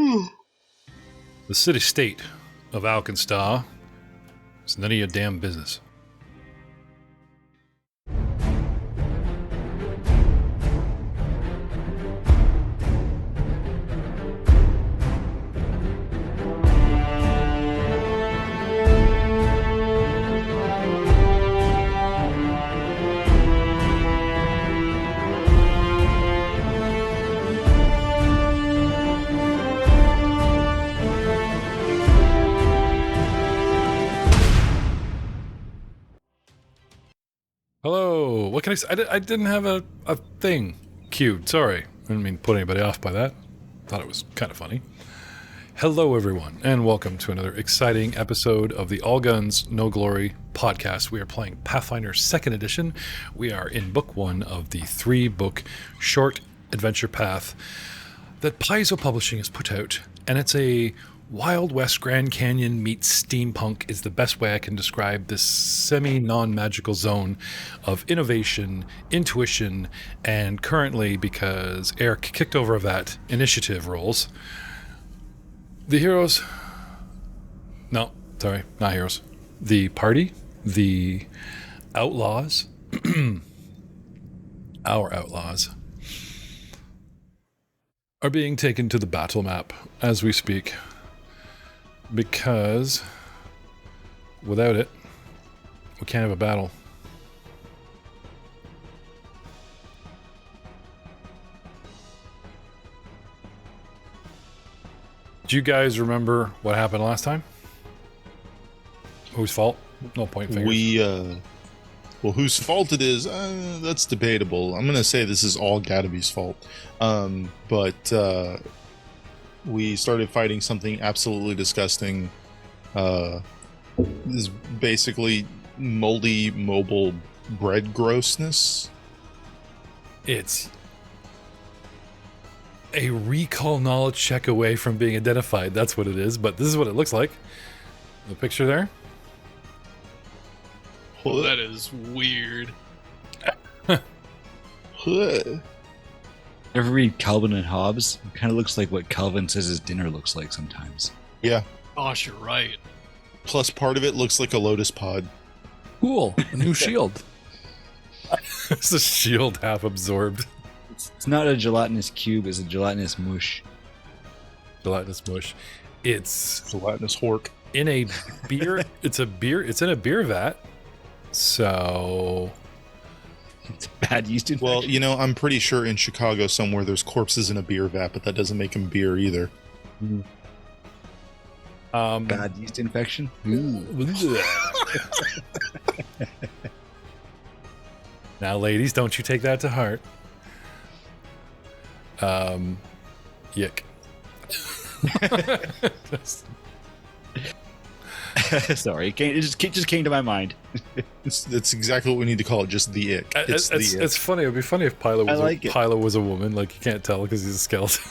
The city-state of AlkenStar is none of your damn business. Hello, what can I say? I didn't have a thing queued. Sorry, I didn't mean to put anybody off by that. Thought it was kind of funny. Hello, everyone, and welcome to another exciting episode of the All Guns, No Glory podcast. We are playing Pathfinder 2nd Edition. We are in book 1 of the 3-book short adventure path that Pilo Publishing has put out, and it's a Wild West Grand Canyon meets steampunk is the best way I can describe this semi-non-magical zone of innovation, intuition, and currently, because Eric kicked over that, initiative rolls. The heroes... No, sorry, not heroes. The party, the outlaws, our outlaws, are being taken to the battle map as we speak. Because without it, we can't have a battle. Do you guys remember what happened last time? Whose fault? No point fingers. Well, whose fault it is, that's debatable. I'm going to say this is all Gadaby's fault. But we started fighting something absolutely disgusting. This is basically moldy, mobile bread grossness. It's a recall knowledge check away from being identified. That's what it is, but this is what it looks like. The picture there? Oh, that is weird. Ever read Calvin and Hobbes? It kind of looks like what Calvin says his dinner looks like sometimes. Yeah. Gosh, you're right. Plus, part of it looks like a lotus pod. Cool. A new shield. It's a shield half absorbed. It's not a gelatinous cube, it's a gelatinous mush. Gelatinous mush. It's Gelatinous hork. in a beer. It's in a beer vat. So... It's bad yeast infection. Well, you know, I'm pretty sure in Chicago somewhere there's corpses in a beer vat, but that doesn't make them beer either. Bad yeast infection? Now, ladies, don't you take that to heart. Yick. Sorry, it just came to my mind. That's exactly what we need to call it, just the ick. It's funny. It would be funny if Pilo was a woman. Like, you can't tell because he's a skeleton.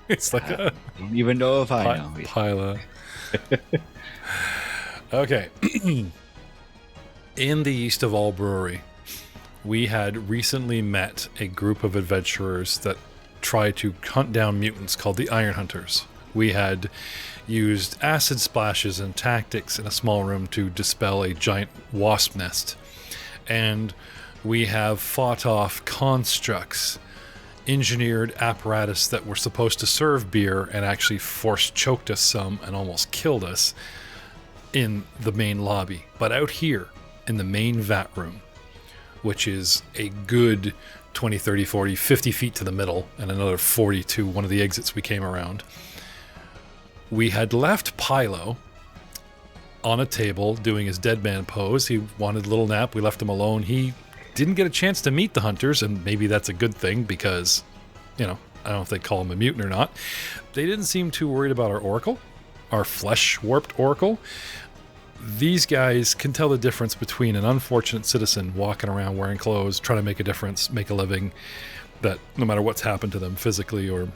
It's like I don't even know if I know. Pilo. Okay. In the East of All Brewery, we had recently met a group of adventurers that tried to hunt down mutants called the Iron Hunters. We had used acid splashes and tactics in a small room to dispel a giant wasp nest. And we have fought off constructs, engineered apparatus that were supposed to serve beer and actually force-choked us some and almost killed us in the main lobby. But out here, in the main vat room, which is a good 20, 30, 40, 50 feet to the middle and another 40 to one of the exits we came around, we had left Pilo on a table doing his dead man pose. He wanted a little nap. We left him alone. He didn't get a chance to meet the hunters, and maybe that's a good thing because, you know, I don't know if they call him a mutant or not. They didn't seem too worried about our oracle, our flesh-warped oracle. These guys can tell the difference between an unfortunate citizen walking around wearing clothes, trying to make a difference, make a living, that no matter what's happened to them physically or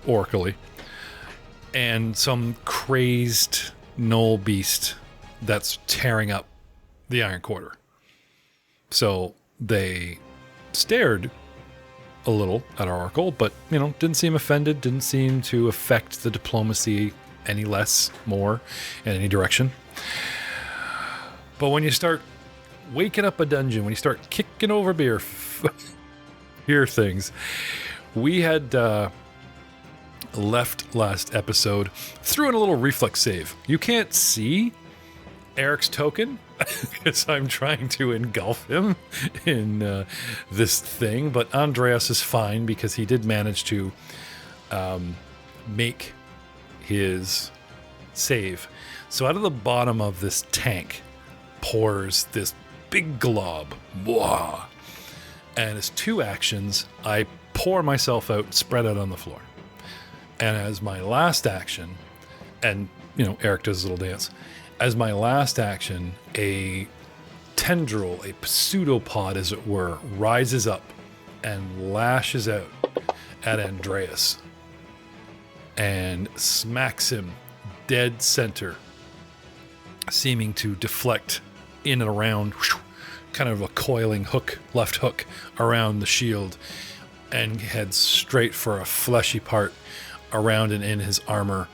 oracally, and some crazed gnoll beast that's tearing up the Iron Quarter. So they stared a little at our oracle, but, didn't seem offended, didn't seem to affect the diplomacy any less, more, in any direction. But when you start waking up a dungeon, when you start kicking over beer things, we had left last episode, threw in a little reflex save. You can't see Eric's token because I'm trying to engulf him in this thing, but Andreas is fine because he did manage to make his save. So out of the bottom of this tank pours this big glob. Blah. And as 2 actions, I pour myself out and spread out on the floor. And as my last action, and, Eric does his little dance. As my last action, a tendril, a pseudopod, as it were, rises up and lashes out at Andreas and smacks him dead center, seeming to deflect in and around, kind of a coiling hook, left hook, around the shield, and heads straight for a fleshy part around and in his armor.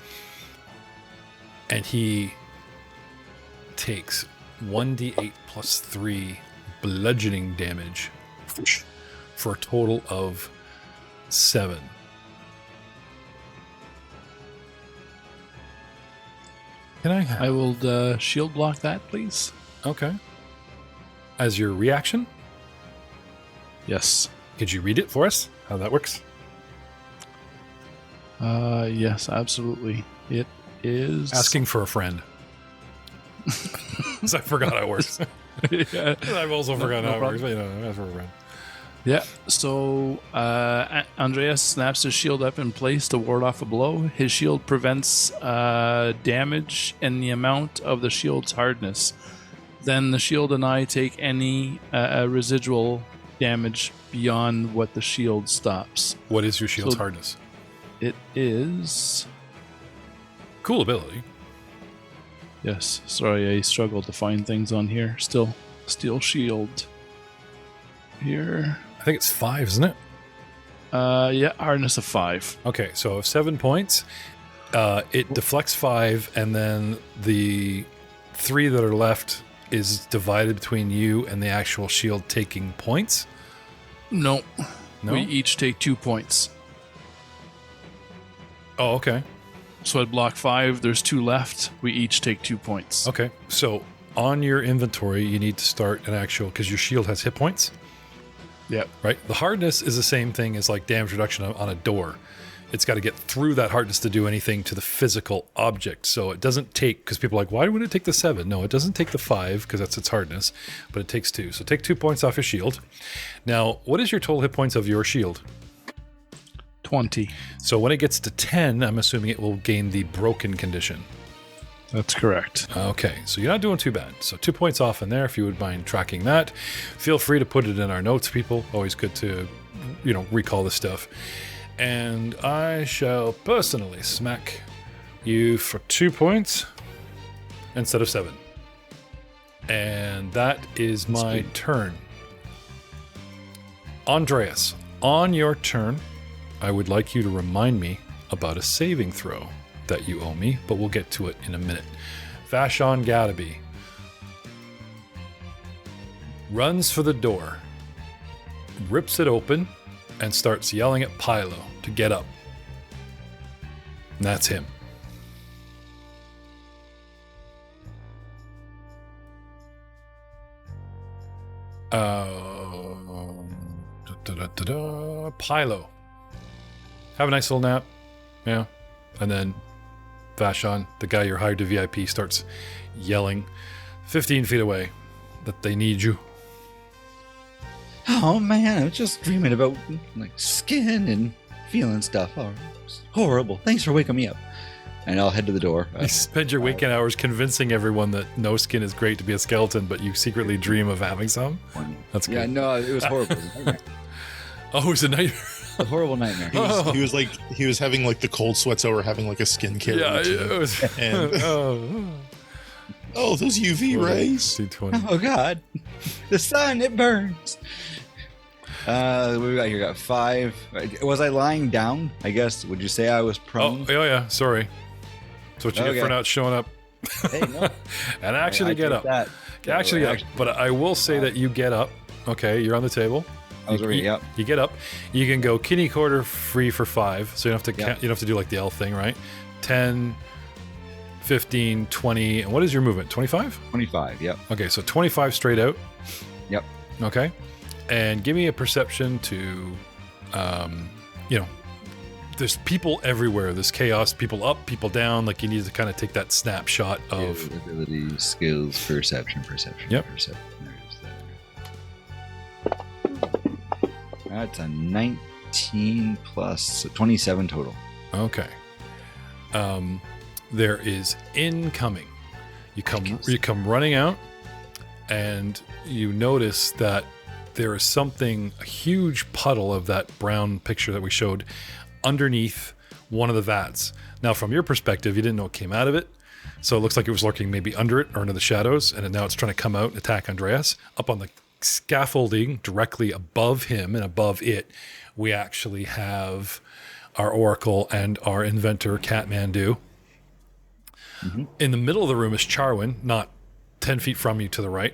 And he takes 1d8 plus 3 bludgeoning damage for a total of 7. Can I have? I will shield block that, please. Okay. As your reaction, Yes. could you read it for us? How that works? Yes, absolutely. It is Asking for a friend. 'Cause I forgot how it works. yeah. I've also forgotten no how it works, problem. but ask for a friend. Yeah. So Andreas snaps his shield up in place to ward off a blow. His shield prevents damage in the amount of the shield's hardness. Then the shield and I take any residual damage beyond what the shield stops. What is your shield's So- hardness? It is. Cool ability. Yes. Sorry, I struggled to find things on here. Still, steel shield. Here. I think it's 5, isn't it? Yeah, hardness of 5. Okay, so 7 points. It deflects 5, and then the 3 that are left is divided between you and the actual shield taking points. No. No? We each take 2 points. Oh, okay. So I'd block 5. There's 2 left. We each take 2 points. Okay, so on your inventory, you need to start an actual, because your shield has hit points, Yep. right? The hardness is the same thing as like damage reduction on a door. It's got to get through that hardness to do anything to the physical object. So it doesn't take, because people are like, why would it take the 7? No, it doesn't take the 5 because that's its hardness, but it takes 2. So take 2 points off your shield. Now, what is your total hit points of your shield? 20. So when it gets to 10, I'm assuming it will gain the broken condition. That's correct. Okay, so you're not doing too bad. So 2 points off in there if you would mind tracking that. Feel free to put it in our notes, people. Always good to, recall this stuff. And I shall personally smack you for 2 points instead of 7. And that is my turn. Andreas, on your turn, I would like you to remind me about a saving throw that you owe me, but we'll get to it in a minute. Vashon Gadaby runs for the door, rips it open, and starts yelling at Pilo to get up. And that's him. Pilo. Have a nice little nap. Yeah. And then Vashon, the guy you're hired to VIP, starts yelling 15 feet away that they need you. Oh man, I was just dreaming about skin and feeling stuff. Oh, it's horrible. Thanks for waking me up. And I'll head to the door. You spend your weekend hours convincing everyone that no skin is great to be a skeleton, but you secretly dream of having some? That's good. Yeah, no, it was horrible. It was a nightmare. Oh, it was a nightmare. A horrible nightmare. He was having like the cold sweats over having like a skincare Yeah, routine. it was. And oh, those UV rays. 220. Oh god, the sun, it burns. What do we got here? Got 5. Was I lying down? I guess. Would you say I was Oh, prone? yeah. Sorry. That's what you get for Okay. not showing up. Hey, no. And actually I get take up. that. Actually get up. But I will say that you get up. Okay, you're on the table. I was already up. You get up. You can go kitty quarter free for 5. So you don't have to Yep. you don't have to do like the L thing, right? 10, 15, 20. And what is your movement? 25? 25. Yep. Okay, so 25 straight out. Yep. Okay. And give me a perception to, there's people everywhere. There's chaos, people up, people down. Like you need to kind of take that snapshot of. Abilities, skills, perception. Yep. Perception. That's a 19 plus 27 total. Okay. There is incoming. You come running out, and you notice that there is something, a huge puddle of that brown picture that we showed underneath one of the vats. Now, from your perspective, you didn't know what came out of it. So it looks like it was lurking maybe under it or under the shadows, and now it's trying to come out and attack Andreas. Up on the scaffolding directly above him and above it, we actually have our Oracle and our Inventor, Catmandu. Mm-hmm. In the middle of the room is Charwin, not 10 feet from you to the right.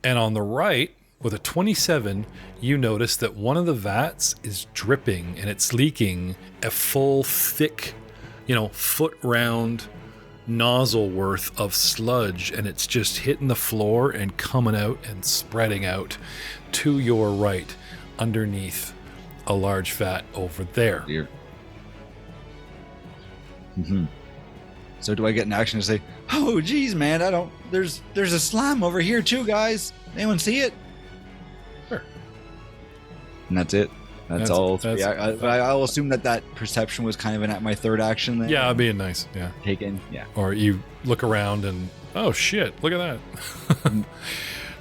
And on the right, with a 27, you notice that one of the vats is dripping and it's leaking a full, thick, foot round nozzle worth of sludge, and it's just hitting the floor and coming out and spreading out to your right underneath a large vat over there. Dear. Mm-hmm. So do I get an action to say, "Oh, geez, man, there's a slime over here too, guys. Anyone see it?" Sure. And that's it. That's all. that's- I'll assume that perception was kind of my third action then. Yeah, being nice. Yeah. Taken. Yeah. Or you look around and, oh shit, look at that.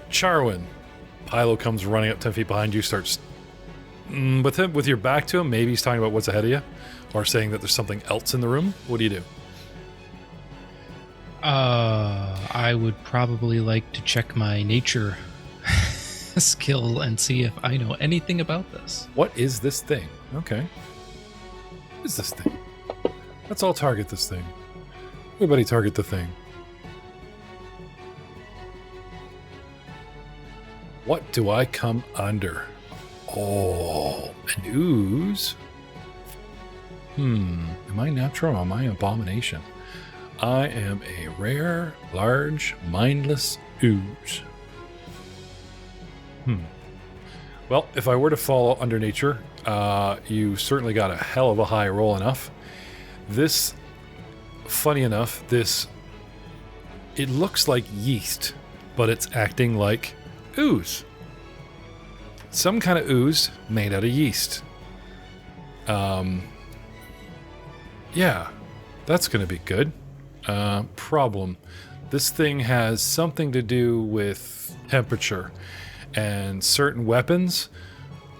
Charwin. Pilo comes running up 10 feet behind you, starts with your back to him. Maybe he's talking about what's ahead of you or saying that there's something else in the room. What do you do? I would probably like to check my nature skill and see if I know anything about this. What is this thing? Okay. What is this thing? Let's all target this thing. Everybody target the thing. What do I come under? Oh, an ooze. Am I natural or am I abomination? I am a rare, large, mindless ooze. Well, if I were to fall under nature, you certainly got a hell of a high roll enough. This, funny enough, it looks like yeast, but it's acting like ooze. Some kind of ooze made out of yeast. Yeah, that's going to be good. Problem. This thing has something to do with temperature and certain weapons.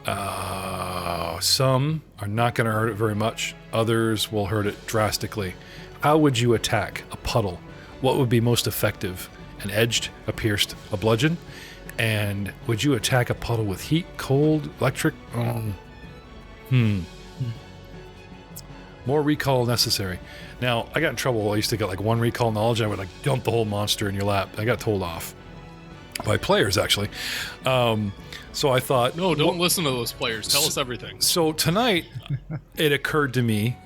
Some are not going to hurt it very much. Others will hurt it drastically. How would you attack a puddle? What would be most effective? An edged, a pierced, a bludgeon? And would you attack a puddle with heat, cold, electric? More recall necessary. Now, I got in trouble. I used to get like 1 recall knowledge. I would like dump the whole monster in your lap. I got told off by players, actually. So I thought, No, don't listen to those players. Tell us everything. so tonight, it occurred to me,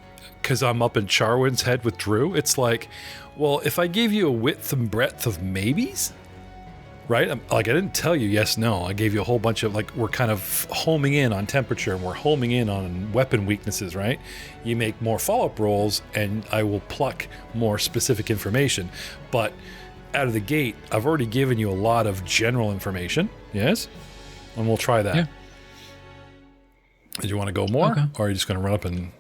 because I'm up in Charwin's head with Drew, it's like, well, if I gave you a width and breadth of maybes, right? I didn't tell you yes, no. I gave you a whole bunch of, we're kind of homing in on temperature and we're homing in on weapon weaknesses, right? You make more follow-up rolls and I will pluck more specific information. But out of the gate, I've already given you a lot of general information, yes? And we'll try that. Yeah. Do you want to go more? Okay. Or are you just going to run up and...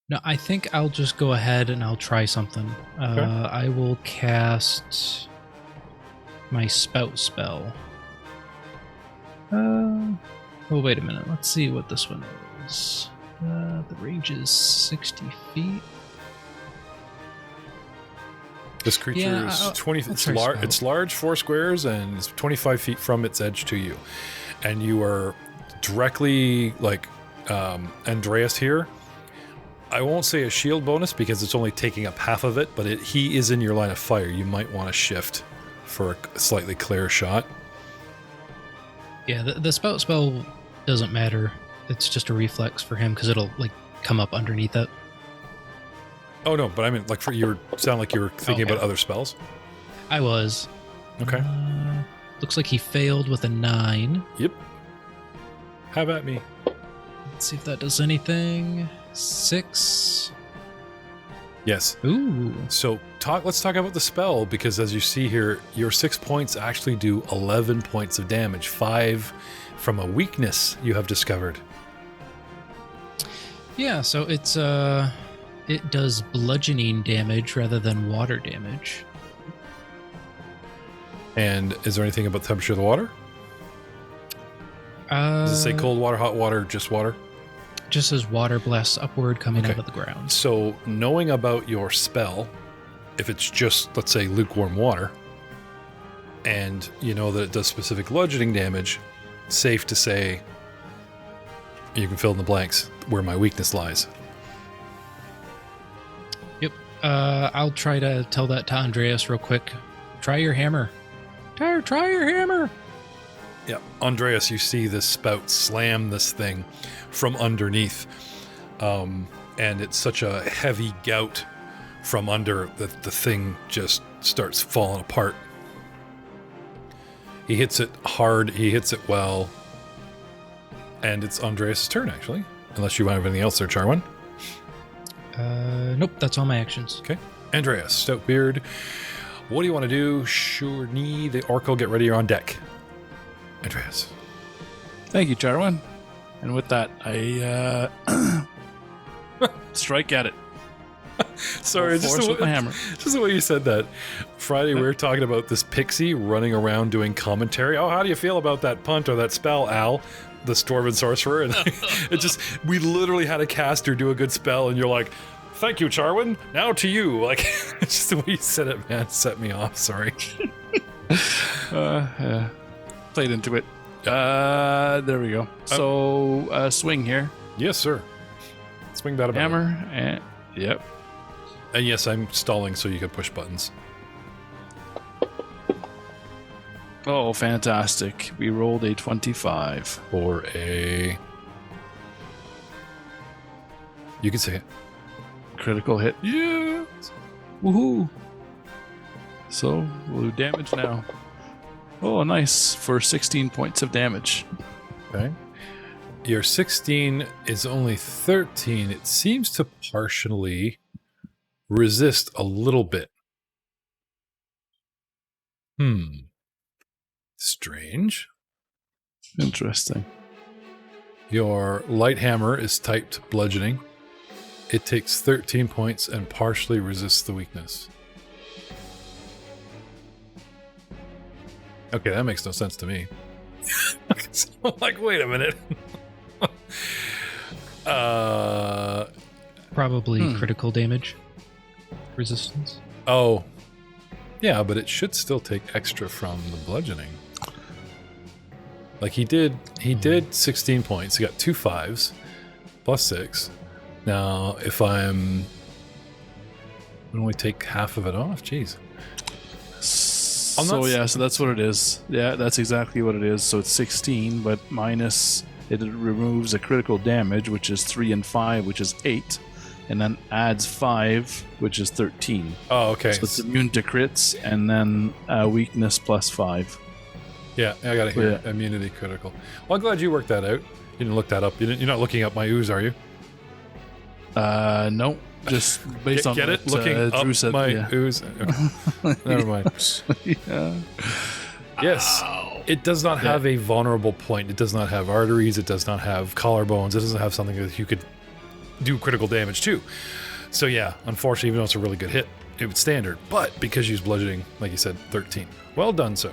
No, I think I'll just go ahead and I'll try something. Okay. I will cast my spout spell. Oh, wait a minute. Let's see what this one is. The range is 60 feet. This creature Yeah, is 20. I'll It's try large. spell. It's large, 4 squares, and it's 25 feet from its edge to you, and you are directly like Andreas here. I won't say a shield bonus because it's only taking up half of it, but he is in your line of fire. You might want to shift for a slightly clearer shot. Yeah, the spell doesn't matter. It's just a reflex for him because it'll like come up underneath it. Oh no, but I mean, like sound like you were thinking Okay. about other spells. I was. Okay. Looks like he failed with a 9. Yep. Have at me. Let's see if that does anything. 6. Yes. Ooh. So let's talk about the spell, because as you see here, your 6 points actually do 11 points of damage, 5 from a weakness you have discovered. Yeah, so it does bludgeoning damage rather than water damage. And is there anything about the temperature of the water? Does it say cold water, hot water, just water? Just says water blasts upward coming Okay. out of the ground. So knowing about your spell, if it's just, let's say, lukewarm water, and you know that it does specific bludgeoning damage, safe to say you can fill in the blanks where my weakness lies. Yep. I'll try to tell that to Andreas real quick. Try your hammer. Try your hammer. Yeah, Andreas, you see this spout slam this thing from underneath, and it's such a heavy gout from under that the thing just starts falling apart. He hits it hard, he hits it well, and it's Andreas' turn, actually. Unless you want anything else there, Charwin. Nope, that's all my actions. Okay. Andreas, stout beard. What do you want to do? Sure, knee, the Oracle, get ready, you're on deck. Andreas. Thank you, Charwin. And with that, I strike at it. Sorry, Full force with my hammer. Just the way you said that. Friday, we were talking about this pixie running around doing commentary. Oh, how do you feel about that punt or that spell, Al? The Dwarven Sorcerer. And we literally had a caster do a good spell, and you're like, thank you, Charwin. Now to you. Like, it's just the way you said it, man, set me off. Sorry. Yeah. Played into it. There we go. So, swing here. Yes, sir. Swing that about. Hammer. And, yep. And yes, I'm stalling so you can push buttons. Oh, fantastic. We rolled a 25. For a... You can say it. Critical hit. Yeah. Woohoo. So, we'll do damage now. Oh, nice. For 16 points of damage. Okay. Your 16 is only 13. It seems to partially resist a little bit. Strange. Interesting. Your light hammer is typed bludgeoning. It takes 13 points and partially resists the weakness. Okay, that makes no sense to me. So I'm like, wait a minute. Probably critical damage resistance. Oh, yeah, but it should still take extra from the bludgeoning. Like he did 16 points. He got 2 5s plus 6. Now, if I only take half of it off, jeez. So that's what it is. Yeah, that's exactly what it is. So it's 16, but minus it removes a critical damage, which is 3 and 5, which is 8, and then adds 5, which is 13. Oh, okay. So it's immune to crits, and then weakness plus 5. Yeah, I got it here. Yeah. Immunity critical. Well, I'm glad you worked that out. You didn't look that up. You're not looking up my ooze, are you? No. Just based on get what it? Looking Drew up said. my ooze. Okay. Never mind. Yeah. Yes. It does not have a vulnerable point. It does not have arteries. It does not have collarbones. It doesn't have something that you could do critical damage to. So yeah, unfortunately, even though it's a really good hit, it was standard. But because you use bludgeoning, like you said, 13. Well done, sir.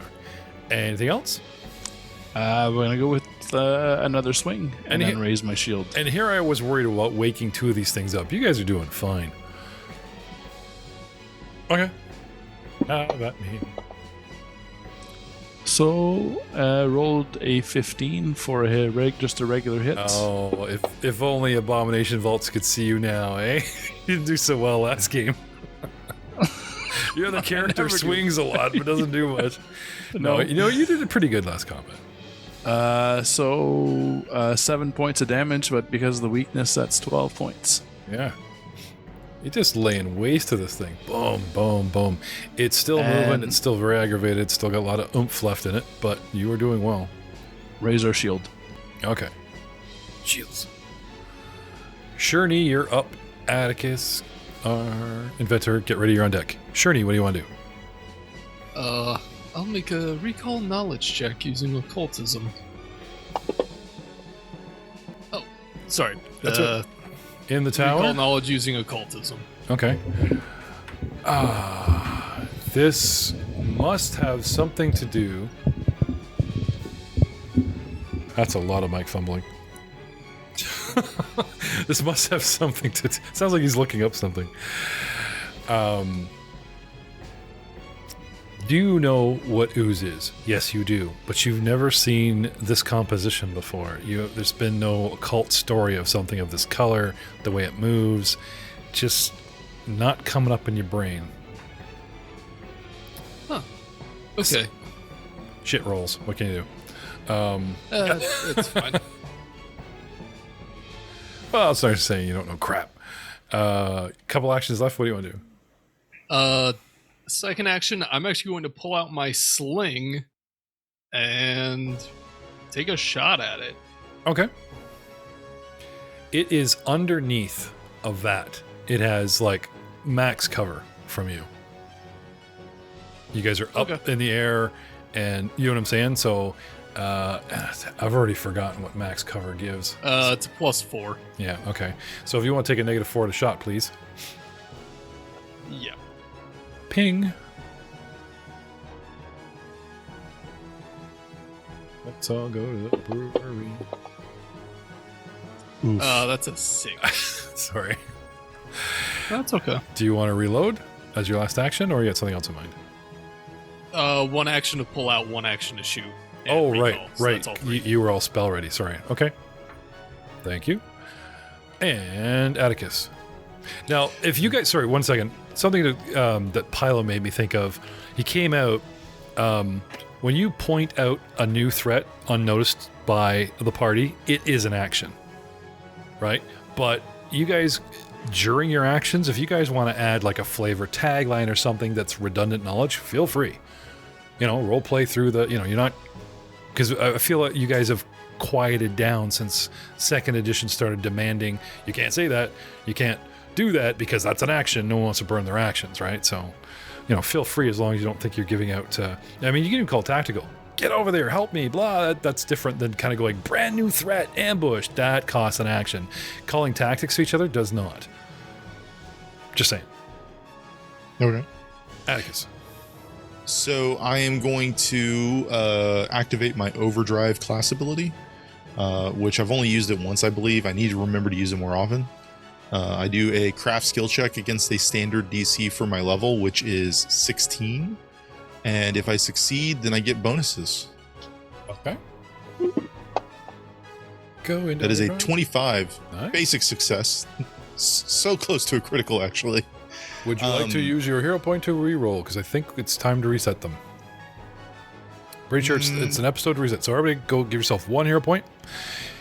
Anything else? We're going to go with another swing and then he- raise my shield. And here I was worried about waking 2 of these things up. You guys are doing fine. Okay. Have at me. So, rolled a 15 for just a regular hit. Oh, if only Abomination Vaults could see you now, eh? You didn't do so well last game. You're the character never do. swings a lot but doesn't do much. No, you did it pretty good last combat. 7 points of damage, but because of the weakness, that's 12 points. Yeah. You're just laying waste to this thing. Boom, boom, boom. It's still moving. It's still very aggravated. It's still got a lot of oomph left in it, but you are doing well. Raise our shield. Okay. Shields. Shurney, you're up. Atticus, our inventor, get ready. You're on deck. Shurney, what do you want to do? I'll make a recall knowledge check using occultism. Oh, sorry. That's it. In the tower? Recall knowledge using occultism. Okay. This must have something to do. That's a lot of mic fumbling. This must have something to. Sounds like he's looking up something. Do you know what ooze is? Yes, you do. But you've never seen this composition before. There's been no occult story of something of this color, the way it moves. Just not coming up in your brain. Huh. Okay. Shit rolls. What can you do? It's fine. Well, it's nice saying you don't know crap. Couple actions left. What do you want to do? Second action, I'm actually going to pull out my sling and take a shot at it. Okay. It is underneath a vat. It has like max cover from you. You guys are up in the air, and you know what I'm saying? So I've already forgotten what max cover gives. It's a +4. Yeah, okay. So if you want to take a -4 to shot, please. Yeah. Ping. Let's all go to the brewery. That's a 6. Sorry. That's okay. Do you want to reload as your last action, or you got something else in mind? One action to pull out, one action to shoot. and Oh, recall, so right. that's all three. You were all spell ready. Sorry. Okay. Thank you. And Atticus. Now, if you guys, sorry, 1 second. Something that Pilo made me think of. He came out, when you point out a new threat unnoticed by the party, it is an action, right? But you guys, during your actions, if you guys want to add like a flavor tagline or something that's redundant knowledge, feel free. Role play through the, you're not, because I feel like you guys have quieted down since second edition started demanding, you can't say that, you can't do that because that's an action. No one wants to burn their actions, right? So, feel free as long as you don't think you're giving out. You can even call tactical. Get over there, help me, blah. That's different than kind of going brand new threat, ambush. That costs an action. Calling tactics to each other does not. Just saying. Okay. Atticus. So I am going to activate my overdrive class ability, which I've only used it once, I believe. I need to remember to use it more often. I do a craft skill check against a standard DC for my level, which is 16. And if I succeed, then I get bonuses. Okay. Go into That is a overdrive. 25. Nice. Basic success. So close to a critical, actually. Would you like to use your hero point to reroll? Because I think it's time to reset them. Pretty sure it's an episode reset. So everybody go give yourself 1 hero point.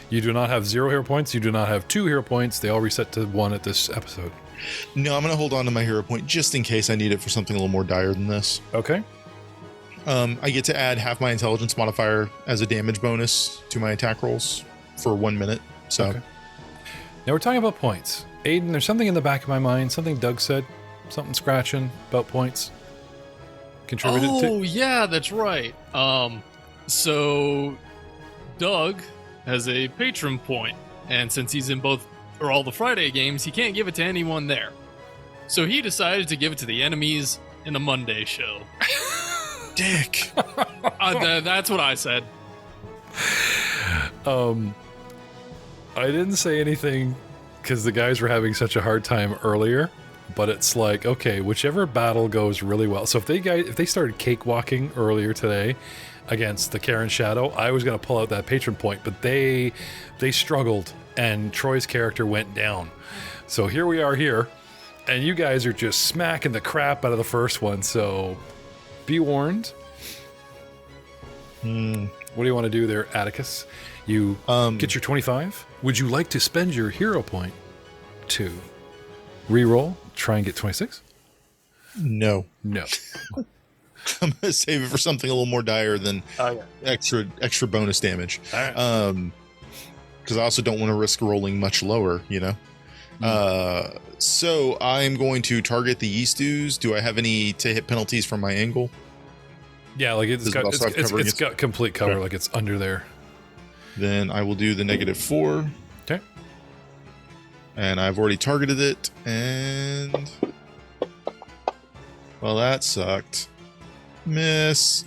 You do not have 0 hero points. You do not have 2 hero points. They all reset to 1 at this episode. No, I'm going to hold on to my hero point just in case I need it for something a little more dire than this. Okay. I get to add half my intelligence modifier as a damage bonus to my attack rolls for 1 minute. So, Okay. Now we're talking about points. Aiden, there's something in the back of my mind. Something Doug said. Something scratching about points. Contributed Oh, yeah, that's right. So Doug has a patron point, and since he's in all the Friday games, he can't give it to anyone there. So he decided to give it to the enemies in the Monday show. dick. That's what I said. I didn't say anything because the guys were having such a hard time earlier. but it's like, okay, whichever battle goes really well. So if they started cakewalking earlier today against the Karen Shadow, I was going to pull out that patron point, but they struggled, and Troy's character went down. So here we are here, and you guys are just smacking the crap out of the first one. So be warned. What do you want to do there, Atticus? You get your 25. Would you like to spend your hero point to re-roll, try and get 26? No. I'm gonna save it for something a little more dire than extra bonus damage. All right. Because I also don't want to risk rolling much lower, you know. So I'm going to target the Eastus. Do I have any to hit penalties from my angle? Yeah, like it's got complete cover, Okay. like it's under there. Then I will do the -4. Okay. And I've already targeted it, and well, that sucked. Miss.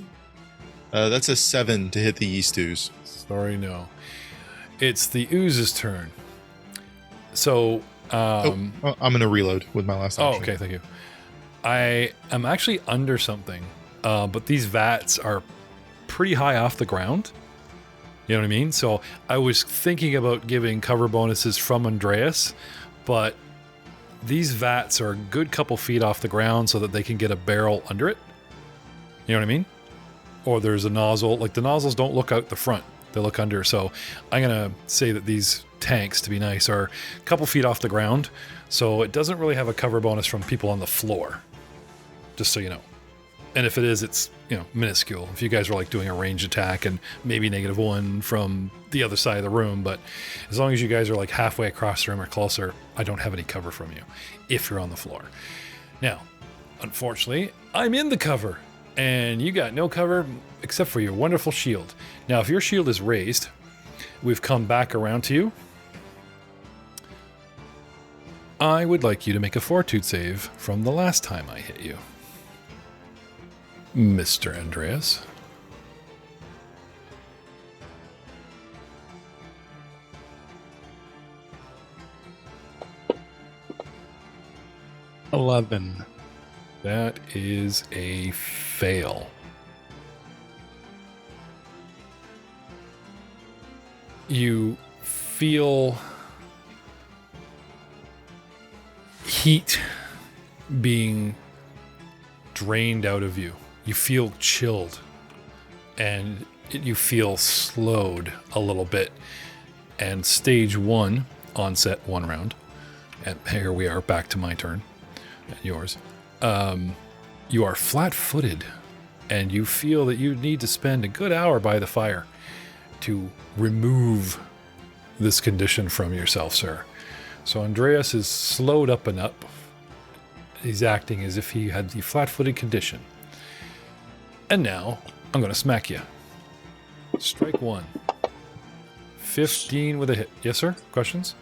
That's a 7 to hit the Eastus. Sorry, no. It's the Ooze's turn. So, I'm going to reload with my last action. okay, thank you. I am actually under something, but these vats are pretty high off the ground. You know what I mean? So I was thinking about giving cover bonuses from Andreas, but these vats are a good couple feet off the ground so that they can get a barrel under it. You know what I mean? Or there's a nozzle. Like, the nozzles don't look out the front. They look under. So I'm going to say that these tanks, to be nice, are a couple feet off the ground. So it doesn't really have a cover bonus from people on the floor. Just so you know. And if it is, it's, minuscule. If you guys are like doing a range attack and maybe -1 from the other side of the room, but as long as you guys are like halfway across the room or closer, I don't have any cover from you if you're on the floor. Now, unfortunately, I'm in the cover, and you got no cover except for your wonderful shield. Now, if your shield is raised, we've come back around to you. I would like you to make a fortitude save from the last time I hit you, Mr. Andreas. $11. That is a fail. You feel heat being drained out of you. You feel chilled, and you feel slowed a little bit. And stage 1, onset 1 round. And here we are, back to my turn and yours. You are flat-footed, and you feel that you need to spend a good hour by the fire to remove this condition from yourself, sir. So Andreas is slowed up and up. He's acting as if he had the flat-footed condition. And now, I'm going to smack you. Strike 1. 15 with a hit. Yes, sir? Questions?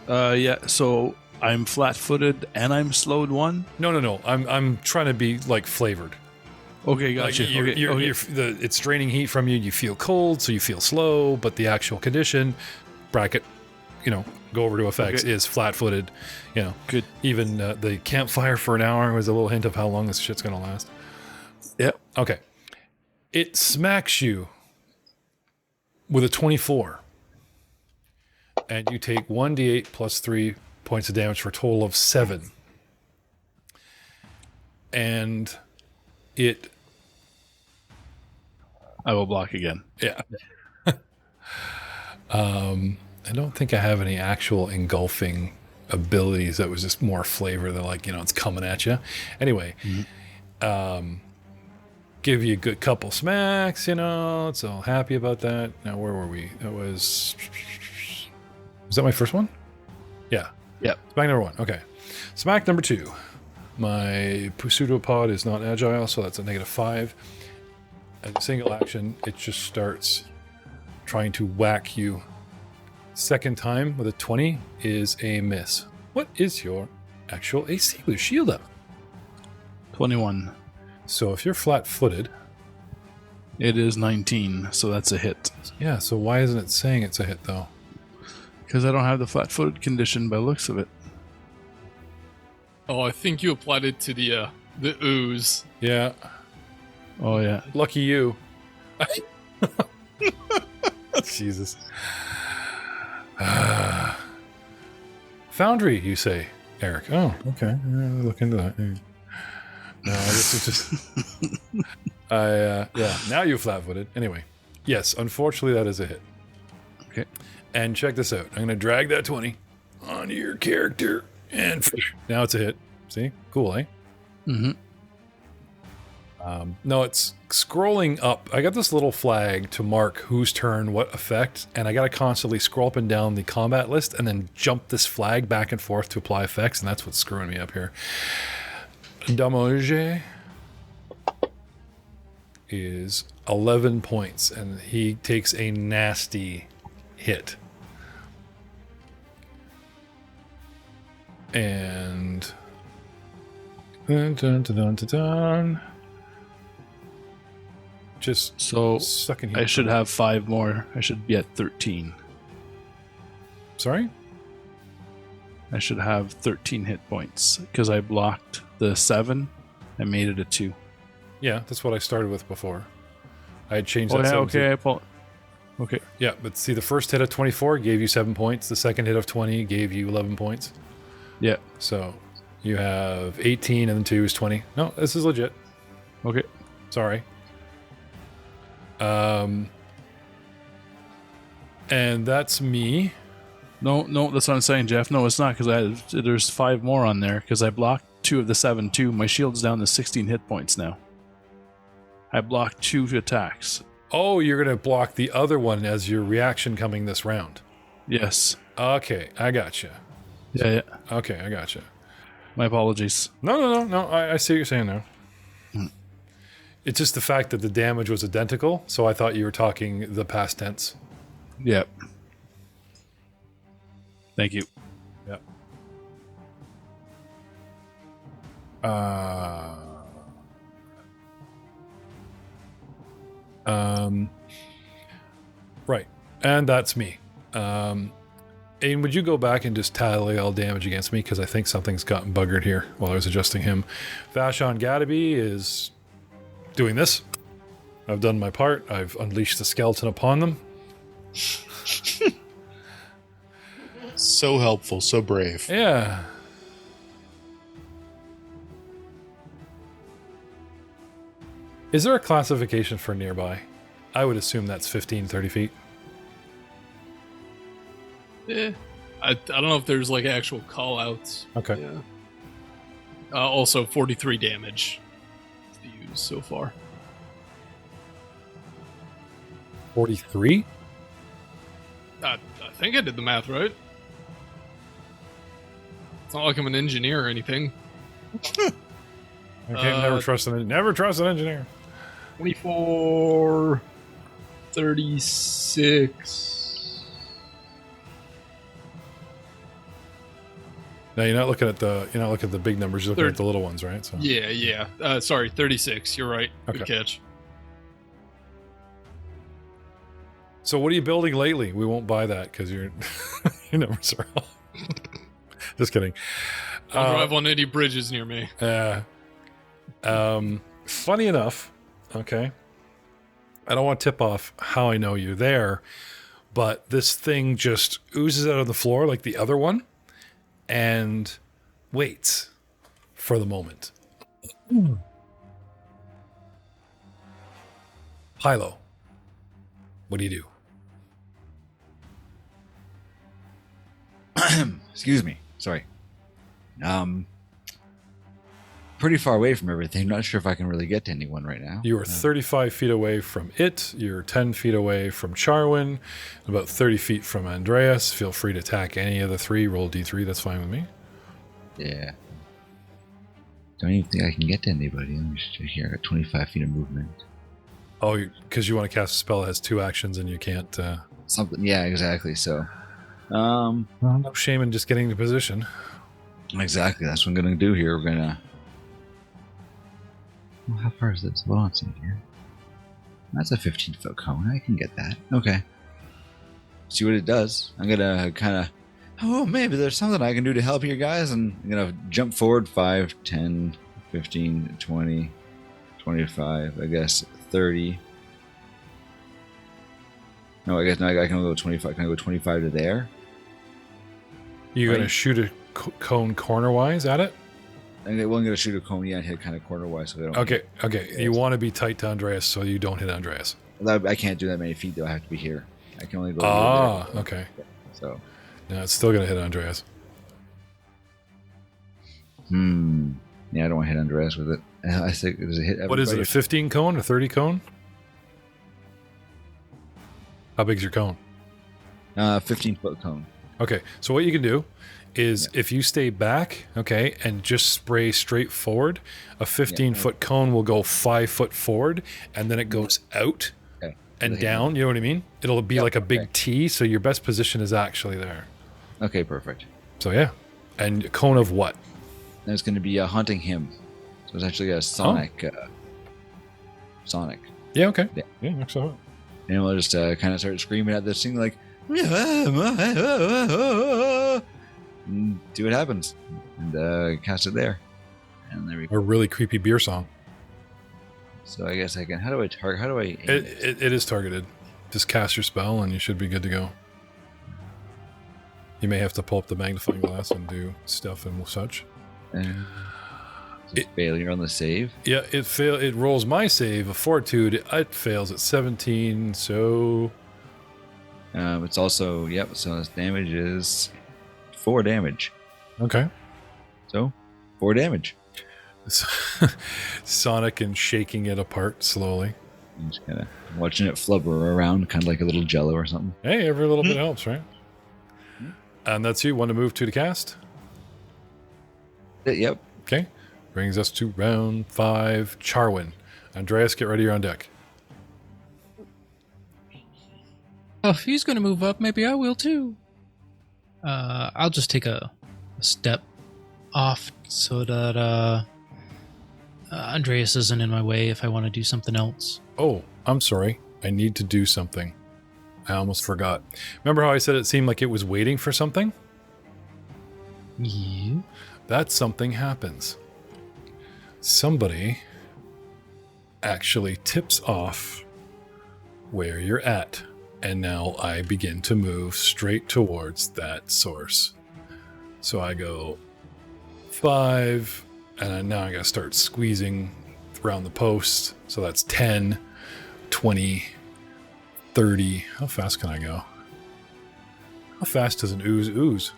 Yeah, so I'm flat-footed and I'm slowed 1? No. I'm trying to be, like, flavored. Okay, gotcha. Like it's draining heat from you. You feel cold, so you feel slow, but the actual condition, bracket, go over to effects, is flat-footed. Good. Even the campfire for an hour was a little hint of how long this shit's going to last. Yep. Okay. It smacks you with a 24. And you take 1d8 plus 3 points of damage for a total of 7. And it... I will block again. Yeah. I don't think I have any actual engulfing abilities. That was just more flavor than it's coming at you. Anyway, give you a good couple smacks, so happy about that. Now, where were we? That was that my first one? Yeah. Yep. Smack number 1. Okay. Smack number 2. My pseudopod is not agile, so that's a -5. As a single action, it just starts trying to whack you. Second time with a 20 is a miss. What is your actual AC with your shield up? 21. So if you're flat-footed... It is 19, so that's a hit. Yeah, so why isn't it saying it's a hit, though? Because I don't have the flat-footed condition by the looks of it. Oh, I think you applied it to the ooze. Yeah. Oh yeah. Lucky you. Jesus. Foundry, you say, Eric. Oh, okay. Look into that. No, I guess it's just... yeah, now you flat-footed. Anyway. Yes, unfortunately that is a hit. Okay. And check this out. I'm going to drag that 20 onto your character. And now it's a hit. See? Cool, eh? Mm-hmm. No, it's scrolling up. I got this little flag to mark whose turn, what effect, and I got to constantly scroll up and down the combat list and then jump this flag back and forth to apply effects, and that's what's screwing me up here. Damage is 11 points, and he takes a nasty hit. And... Dun, dun, dun, dun, dun, dun. Just So sucking hit. I should have 5 more. I should be at 13. Sorry? I should have 13 hit points because I blocked the 7 and made it a 2. Yeah, that's what I started with before. I had changed Oh that. yeah, 7 to- okay. I pull. Okay. Yeah, but see, the first hit of 24 gave you 7 points. The second hit of 20 gave you 11 points. Yeah. So you have 18 and then 2 is 20. No, this is legit. Okay. Sorry. And that's me. No, that's what I'm saying, Jeff. No, it's not because there's 5 more on there because I blocked 2 of the 7 too. My shield's down to 16 hit points now. I blocked 2 attacks. Oh, you're going to block the other one as your reaction coming this round. Yes. Okay, I gotcha. Yeah. Okay, I gotcha. My apologies. No. I see what you're saying now. It's just the fact that the damage was identical, so I thought you were talking the past tense. Yep. Thank you. Yep. Right. And that's me. Aiden, would you go back and just tally all damage against me? Because I think something's gotten buggered here while I was adjusting him. Vashon Gadaby is doing this. I've done my part. I've unleashed the skeleton upon them. So helpful, so brave. Yeah. Is there a classification for nearby? I would assume that's 15, 30 feet. I don't know if there's like actual call outs. Okay. Yeah. Also 43 damage used so far. 43? I think I did the math right. It's not like I'm an engineer or anything. I can't never trust an engineer. 24, 36. Now you're not looking at the big numbers. You're looking at the little ones, right? So Yeah. Sorry, 36. You're right. Good Okay. catch. So what are you building lately? We won't buy that because your numbers are off. Just kidding. Don't drive on any bridges near me. Funny enough, okay. I don't want to tip off how I know you're there, but this thing just oozes out of the floor like the other one and waits for the moment. Pilo, what do you do? Excuse me. Sorry. Pretty far away from everything. Not sure if I can really get to anyone right now. You are 35 feet away from it. You're 10 feet away from Charwin. About 30 feet from Andreas. Feel free to attack any of the 3. Roll D3. That's fine with me. Yeah. Don't even think I can get to anybody. Let me just check here. I got 25 feet of movement. Oh, because you want to cast a spell that has 2 actions and you can't... Something. Yeah, exactly. So, no shame in just getting into position. exactly. That's what I'm gonna do here. We're gonna. Well, how far is this? Hold on a second here. That's a 15-foot cone. I can get that. Okay. See what it does. I'm gonna kind of oh, maybe there's something I can do to help you guys. And I'm going to jump forward 5, 10, 15, 20, 25, I guess 30. No, I can go 25. Can I go 25 to there? You're Right. going to shoot a cone corner-wise at it? And I'm going to shoot a cone, and hit kind of corner-wise. So they don't Okay. Yes. You want to be tight to Andreas so you don't hit Andreas. I can't do that many feet, though. I have to be here. I can only go there. Okay. So, No, it's still going to hit Andreas. yeah, I don't want to hit Andreas with it. I think does it hit everybody? What is it, a 15 cone, a 30 cone? How big's your cone? 15-foot cone. Okay, so what you can do is if you stay back, okay, and just spray straight forward, a 15-foot cone will go 5 foot forward, and then it goes out Okay. and down. You know what I mean? It'll be like a big okay. T, so your best position is actually there. Okay, perfect. So yeah, and a cone of what? And it's going to be hunting him. So it's actually a sonic. Sonic. Yeah, okay. Yeah. Excellent. And we'll just kind of start screaming at this thing like, and see what happens. And cast it there. And there we go. A really creepy beer song. So I guess I can. How do I target? How do I aim It is targeted. Just cast your spell and you should be good to go. You may have to pull up the magnifying glass and do stuff and such. Failure on the save. Yeah, it rolls my save of fortitude. It fails at 17, so It's also So its damage is 4 damage. okay. So 4 damage. Sonic and shaking it apart slowly. I'm just kind of watching it flubber around, kind of like a little jello or something. Hey, every little bit helps, right? And that's you. Want to move 2 to cast? Yep. Okay. Brings us to round 5. Charwin. Andreas, get ready. You're on deck. Oh, if he's going to move up, maybe I will too. I'll just take a step off so that Andreas isn't in my way if I want to do something else. Oh, I'm sorry. I need to do something. I almost forgot. Remember how I said it seemed like it was waiting for something? Yeah. That something happens. Somebody actually tips off where you're at, and now I begin to move straight towards that source. So I go 5, and now I gotta start squeezing around the post. So that's 10, 20, 30. How fast can I go? How fast does an ooze?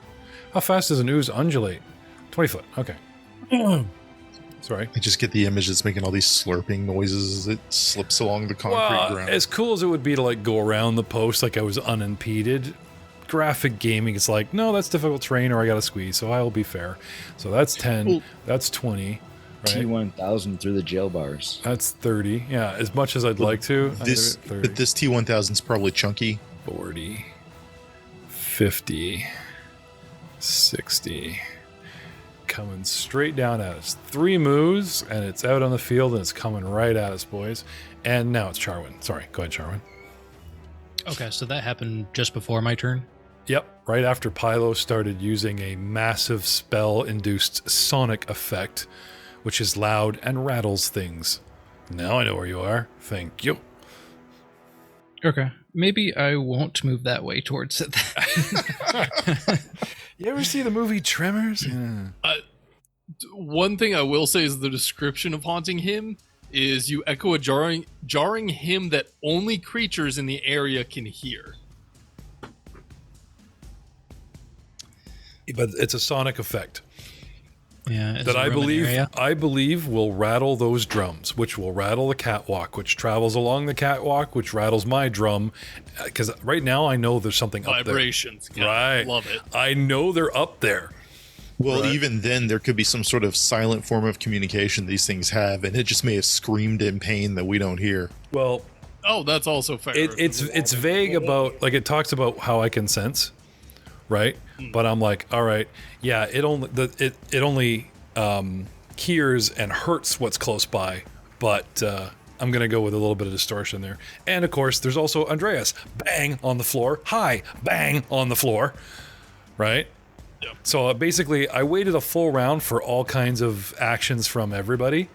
How fast does an ooze undulate? 20 foot. Okay. Sorry. I just get the image that's making all these slurping noises as it slips along the concrete ground. As cool as it would be to like go around the post like I was unimpeded, graphic gaming, it's like, no, that's difficult terrain or I gotta squeeze, so I will be fair. So that's 10, Well, that's 20, right? T1000 through the jail bars. That's 30. Yeah, as much as I'd like to. I This, give it 30. but this T1000 is probably chunky. 40, 50, 60. Coming straight down at us. 3 moves, and it's out on the field, and it's coming right at us, boys. And now it's Charwin. Sorry, go ahead, Charwin. Okay, so that happened just before my turn. Yep, right after Pilo started using a massive spell-induced sonic effect, which is loud and rattles things. Now I know where you are. Thank you. Okay, maybe I won't move that way towards it. You ever see the movie Tremors? Yeah. One thing I will say is the description of haunting him is you echo a jarring hymn that only creatures in the area can hear. But it's a sonic effect Yeah, that I believe will rattle those drums, which will rattle the catwalk, which travels along the catwalk, which rattles my drum. Because right now I know there's something up there. Vibrations. Yeah, Right. love it. I know they're up there. Well, Right. even then, there could be some sort of silent form of communication these things have, and it just may have screamed in pain that we don't hear. Well, Oh, that's also fair. it's vague about, like, it talks about how I can sense, right? But I'm like, all right, yeah, it only hears and hurts what's close by, but I'm gonna go with a little bit of distortion there. And of course, there's also Andreas, bang on the floor, hi, bang on the floor. right? Yep. So basically, I waited a full round for all kinds of actions from everybody.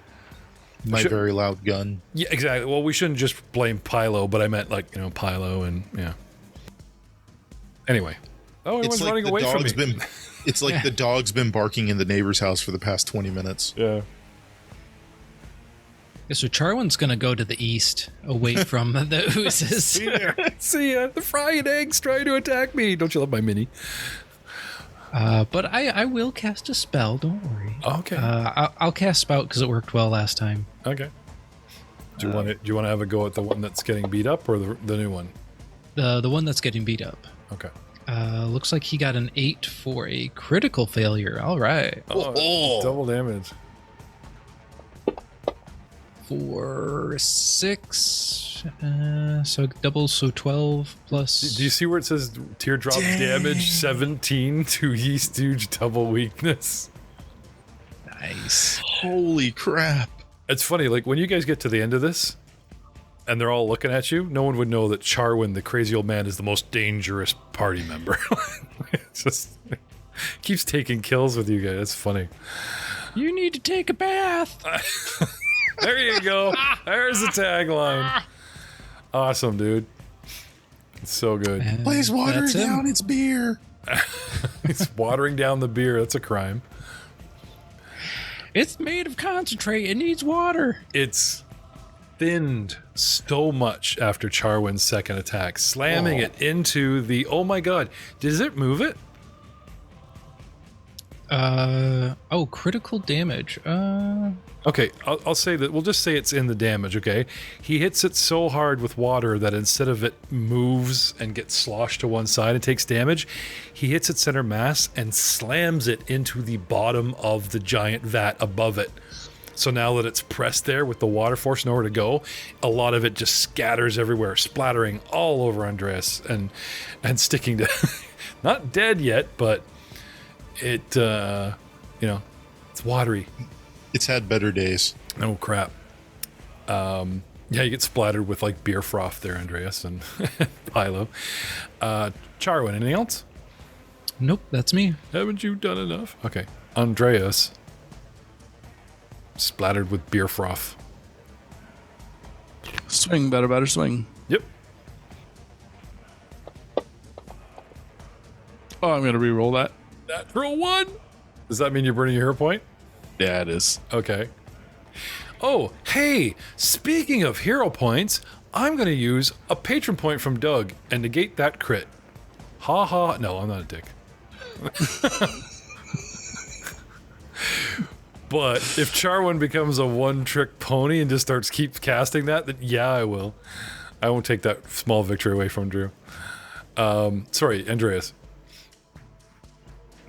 My very loud gun. Yeah, exactly. Well, we shouldn't just blame Pilo, but I meant like, Pilo and yeah. Anyway. Oh, everyone's running away from me. It's like the dog's been barking in the neighbor's house for the past 20 minutes. Yeah. So Charwin's gonna go to the east, away from the oozes. See ya. The frying eggs trying to attack me. Don't you love my mini? But I will cast a spell. Don't worry. Okay. I'll cast Spout because it worked well last time. Okay. Do you want to have a go at the one that's getting beat up or the new one? The one that's getting beat up. Okay. Looks like he got an 8 for a critical failure. All right. Oh. Double damage. For 6. So double, so 12 plus. Do you see where it says teardrop damage 17 to ye stooge double weakness? Nice. Holy crap. It's funny, like when you guys get to the end of this and they're all looking at you, no one would know that Charwin, the crazy old man, is the most dangerous party member. It's just keeps taking kills with you guys. It's funny. You need to take a bath. There you go. There's the tagline. Awesome, dude. It's so good. Please water down its beer. He's watering down the beer. That's a crime. It's made of concentrate. It needs water. It's thinned so much after Charwin's second attack, slamming it into the... Oh my god. Does it move it? Critical damage. Okay, I'll say that. We'll just say it's in the damage, okay? He hits it so hard with water that instead of it moves and gets sloshed to one side and takes damage, he hits its center mass and slams it into the bottom of the giant vat above it. So now that it's pressed there with the water force nowhere to go, a lot of it just scatters everywhere, splattering all over Andreas and sticking to... Not dead yet, but it, it's watery. It's had better days. Oh, crap. Yeah, you get splattered with, like, beer froth there, Andreas and Pilo. Charwin, anything else? Nope, that's me. Haven't you done enough? Okay. Andreas. Splattered with beer froth. Swing, better swing. Yep. Oh, I'm going to re-roll that. Natural 1! Does that mean you're burning your hero point? Yeah, it is. Okay. Oh, hey, speaking of hero points, I'm going to use a patron point from Doug and negate that crit. Ha ha. No, I'm not a dick. But if Charwin becomes a one-trick pony and just keeps casting that, then yeah, I will. I won't take that small victory away from Drew. Sorry, Andreas.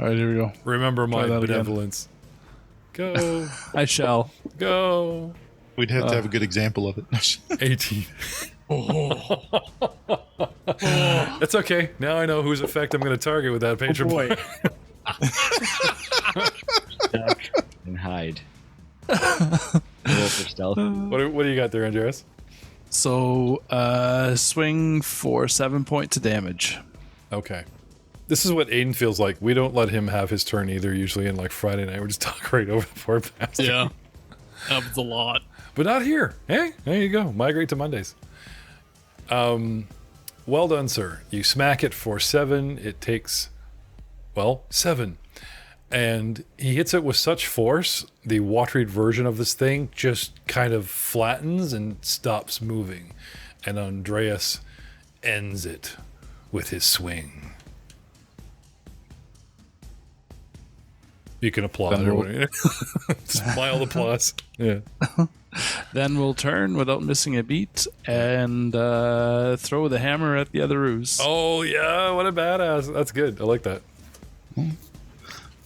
All right, here we go. Remember my Try that benevolence. Go. I shall. Go. We'd have to have a good example of it. 18. That's okay. Now I know whose effect I'm going to target with that patron point. Duck and hide. Roll for stealth. What do you got there, Andreas? So, swing for 7 points of damage. Okay. This is what Aiden feels like. We don't let him have his turn either, usually, in like Friday night. We just talk right over the poor bastard. Yeah. Happens a lot. But not here. Hey, there you go. Migrate to Mondays. Well done, sir. You smack it for 7. It takes, 7. And he hits it with such force, the wateried version of this thing just kind of flattens and stops moving. And Andreas ends it with his swing. You can applaud. Mild applause. Yeah. Then we'll turn without missing a beat and throw the hammer at the other ooze. Oh, yeah. What a badass. That's good. I like that.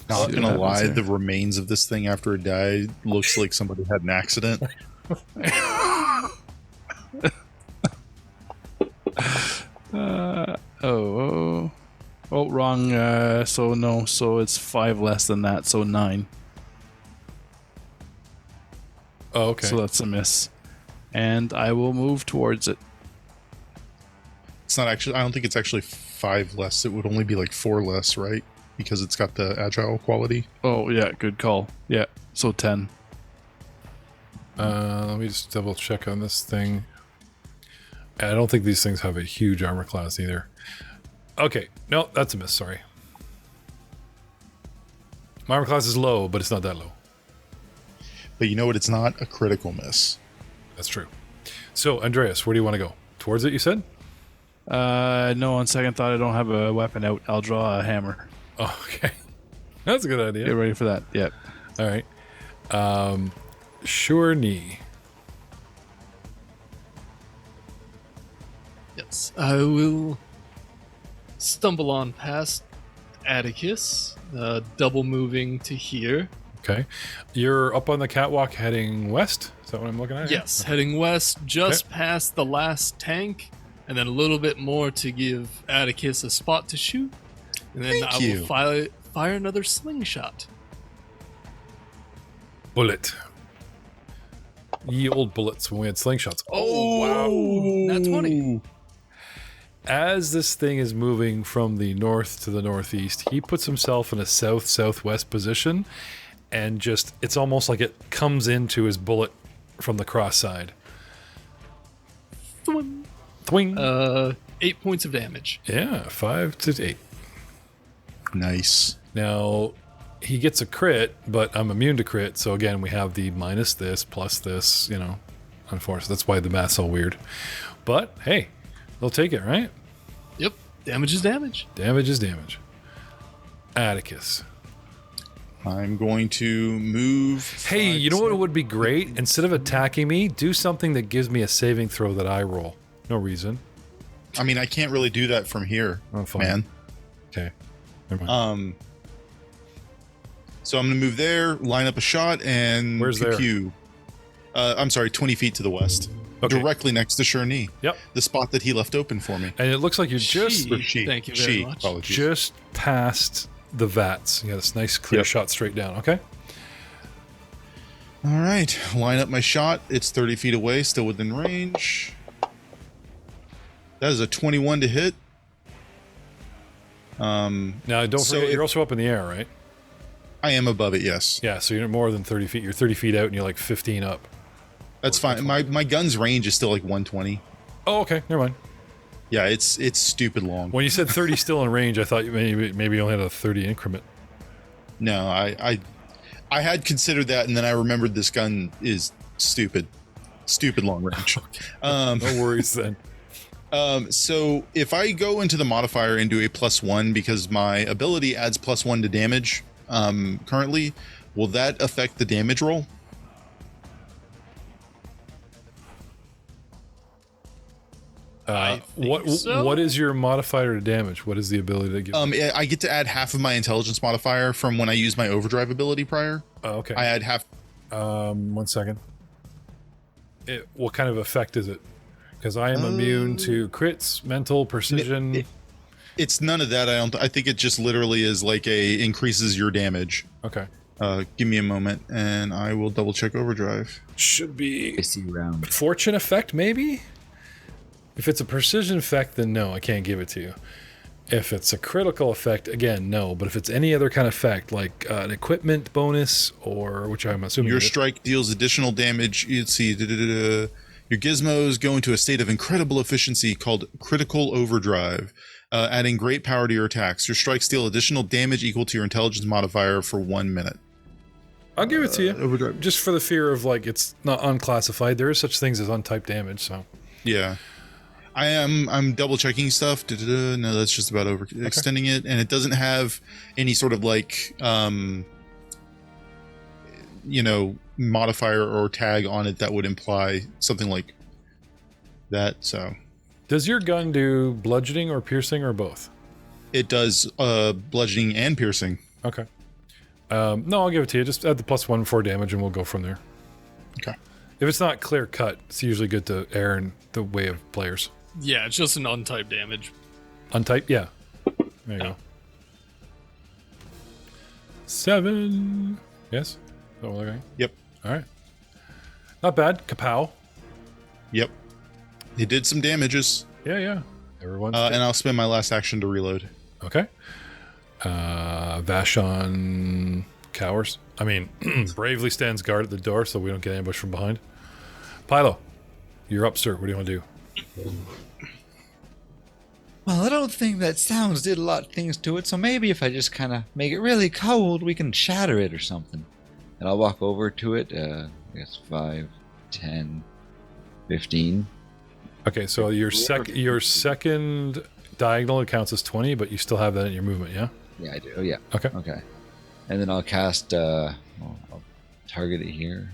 Not gonna lie, the remains of this thing after it died looks like somebody had an accident. Oh, wrong. So no. So it's 5 less than that. So 9. Oh, okay. So that's a miss. And I will move towards it. It's not actually. I don't think it's actually 5 less. It would only be like 4 less, right? because it's got the agile quality. Oh, yeah, good call. Yeah, so 10. Let me just double check on this thing. I don't think these things have a huge armor class either. Okay, no, that's a miss, sorry. My armor class is low, but it's not that low. But you know what? It's not a critical miss. That's true. So, Andreas, where do you want to go? Towards it, you said? No, on second thought, I don't have a weapon out. I'll draw a hammer. Oh, okay. That's a good idea. Get ready for that. Yep. All right. Sure knee. Yes, I will stumble on past Atticus, double moving to here. Okay. You're up on the catwalk heading west? Is that what I'm looking at? here? Yes, heading west, just past the last tank, and then a little bit more to give Atticus a spot to shoot. And then Thank I you. will fire another slingshot. Bullet. Ye old bullets when we had slingshots. Oh, wow. Nat 20. As this thing is moving from the north to the northeast, he puts himself in a south-southwest position, and just, it's almost like it comes into his bullet from the cross side. Thwim. Twing. 8 points of damage. Yeah, 5 to 8. Nice. Now, he gets a crit, but I'm immune to crit, so again, we have the minus this, plus this, you know, unfortunately. That's why the math's all weird. But, hey, they'll take it, right? Yep, damage is damage. Damage is damage. Atticus. I'm going to move. Hey, you know what would be great? Instead of attacking me, do something that gives me a saving throw that I roll. No reason. I mean, I can't really do that from here, Oh, fine. man. Okay. Never mind. So I'm going to move there, line up a shot, and Where's there? pew. I'm sorry, 20 feet to the west. Okay. Directly next to Shurnee. Yep. The spot that he left open for me. And it looks like you're just Or she. Thank you very She, much. apologies. just past the vats. You got this nice clear Yep. shot straight down, okay? All right, line up my shot. It's 30 feet away, still within range. That is a 21 to hit. Now, don't So forget, if- you're also up in the air, right? I am above it, yes. Yeah, so you're more than 30 feet. You're 30 feet out and you're like 15 up. That's fine. My gun's range is still like 120. Oh, okay. Never mind. Yeah, it's stupid long. When you said 30 still in range, I thought you maybe you only had a 30 increment. No, I had considered that, and then I remembered this gun is stupid long range. No worries then. So if I go into the modifier and do a +1 because my ability adds +1 to damage currently, will that affect the damage roll? I think so. What is your modifier to damage? What is the ability to give? I get to add half of my intelligence modifier from when I use my overdrive ability prior. Oh, okay. I add half. 1 second. What kind of effect is it? Because I am immune to crits, mental, precision. It's none of that. I think it just literally is like increases your damage. Okay. Give me a moment, and I will double check overdrive. Should be AC round. fortune effect, maybe? If it's a precision effect, then no, I can't give it to you. If it's a critical effect, again, no. But if it's any other kind of effect, like an equipment bonus, or which I'm assuming Your it is- strike deals additional damage. Let's see. Your gizmos go into a state of incredible efficiency called critical overdrive, adding great power to your attacks. Your strikes deal additional damage equal to your intelligence modifier for 1 minute. I'll give it to you. Overdrive. Just for the fear of like it's not unclassified. There is such things as untyped damage, so Yeah. I'm double checking stuff. No, that's just about extending it, and it doesn't have any sort of like modifier or tag on it that would imply something like that. So does your gun do bludgeoning or piercing or both? it does bludgeoning and piercing. Okay. No, I'll give it to you. Just add the +1 for damage and we'll go from there. Okay. If it's not clear cut, it's usually good to err in the way of players. Yeah, it's just an untyped damage. Untyped? Yeah. There you go. 7. Yes? Is that what we're looking at? Yep. All right. Not bad. Kapow. Yep. It did some damages. Yeah, yeah. Everyone's And I'll spend my last action to reload. okay. Vashon cowers. I mean, bravely stands guard at the door so we don't get ambushed from behind. Pilo, you're up, sir. What do you want to do? Well, I don't think that sounds did a lot of things to it, so maybe if I just kind of make it really cold, we can shatter it or something. And I'll walk over to it, I guess 5, 10, 15. Okay, so your second diagonal counts as 20, but you still have that in your movement, yeah? Yeah, I do. Oh, yeah. Okay. Okay. And then I'll cast, I'll target it here.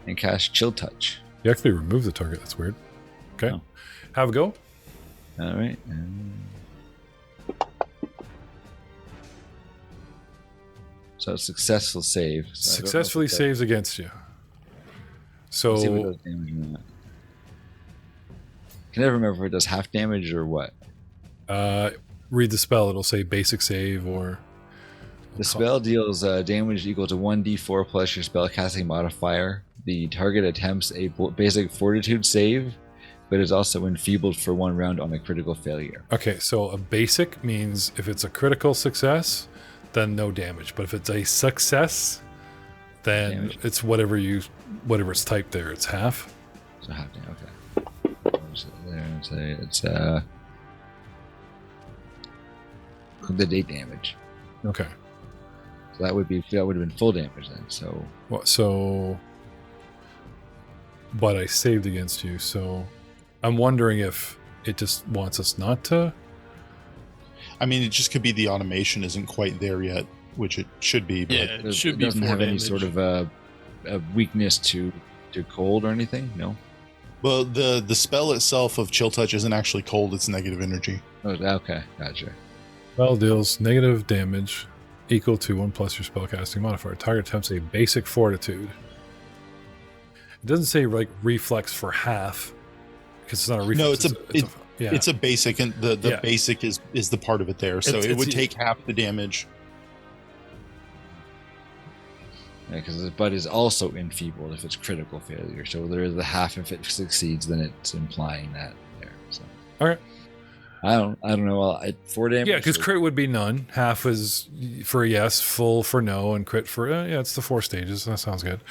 And cast Chill Touch. You actually remove the target. That's weird. Okay. Oh. Have a go. All right. So successful save. So Successfully saves against you. See what So does damage or not. Can never remember if it does half damage or what. read the spell. It'll say basic save or... The spell deals damage equal to 1d4 plus your spellcasting modifier. The target attempts a basic fortitude save, but is also enfeebled for 1 round on a critical failure. Okay, so a basic means if it's a critical success, then no damage. But if it's a success, then Damage. it's whatever's typed there. It's half. So half damage, okay. There's it there, say it's the date damage. Okay. So that would have been full damage then. So But I saved against you, so I'm wondering if it just wants us not to. I mean, it just could be the automation isn't quite there yet, which it should be. But Yeah, it should be doesn't 4 have any damage. sort of a weakness to cold or anything. No. well, the spell itself of Chill Touch isn't actually cold; it's negative energy. Oh, okay, gotcha. Spell deals negative damage equal to 1 plus your spellcasting modifier. Target attempts a basic fortitude. It doesn't say like reflex for half because it's not a reflex. No, it's a a basic, and the Yeah. basic is the part of it there. So It's- it would it's- take half the damage. Yeah, because the bud is also enfeebled if it's critical failure. So there is the half if it succeeds, then it's implying that there. So Okay. I don't know. 4 damage. Yeah, because so- crit would be none. Half is for yes, full for no, and crit for yeah. It's the 4 stages. That sounds good.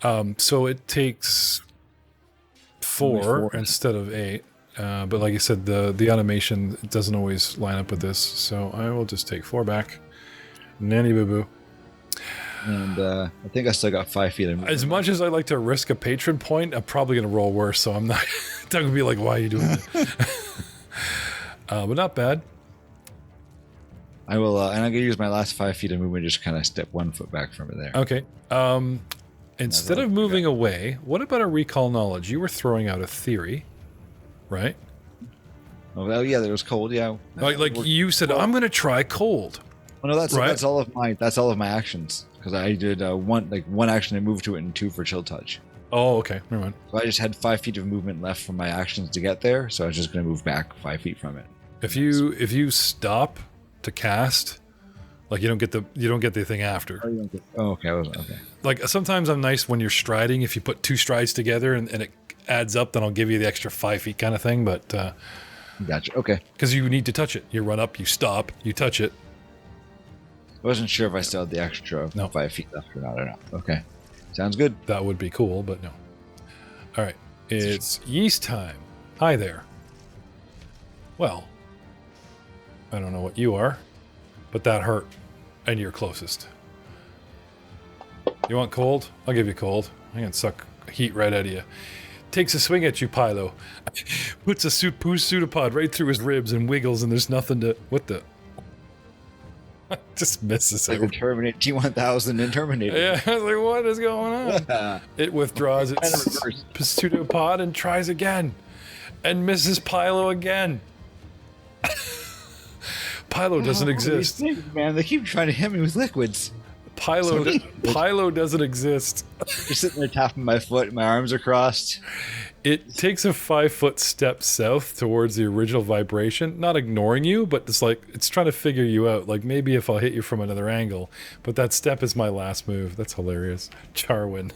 so So it takes Only 4 4. instead of 8. But like I said, the automation doesn't always line up with this. So I will just take 4 back. Nanny boo boo. and I think I still got 5 feet. of As much as I like to risk a patron point, I'm probably going to roll worse. So I'm not going to be like, why are you doing that? But not bad. I will, and I'm gonna use my last 5 feet of movement, just kind of step 1 foot back from it there. Okay. Instead of moving away, what about a recall knowledge? You were throwing out a theory, right? Oh well, yeah, there was cold. Yeah, Like you said, I'm going to try cold. Well, no, that's right? that's all of my actions because I did one action to move to it and 2 for chill touch. Oh, okay. Never mind. So I just had 5 feet of movement left from my actions to get there, so I was just gonna move back 5 feet from it. If you stop to cast, like you don't get the thing after. Oh, okay, I wasn't okay. Like sometimes I'm nice when you're striding. If you put 2 strides together and it adds up, then I'll give you the extra 5 feet kind of thing. But Gotcha. Okay, because you need to touch it, you run up, you stop, you touch it. I wasn't sure if I still had the extra No. 5 feet left or not. Or not. Okay, sounds good. That would be cool, but no. All right, it's yeast time. Hi there. Well, I don't know what you are, but that hurt, and you're closest. You want cold? I'll give you cold. I can suck heat right out of you. Takes a swing at you, Pilo. Puts a pseudopod right through his ribs and wiggles, and there's nothing to... What the... Just misses Like the it. Terminator T1000 and Terminator. Yeah, I was like, what is going on? It withdraws Kind of its reversed. pseudopod and tries again. And misses Pilo again. Pilo doesn't exist. These things, man, they keep trying to hit me with liquids. Pilo doesn't exist. Just sitting there tapping my foot, my arms are crossed. It takes a 5-foot step south towards the original vibration, not ignoring you, but it's like it's trying to figure you out. Like maybe if I'll hit you from another angle, but that step is my last move. That's hilarious. Charwin.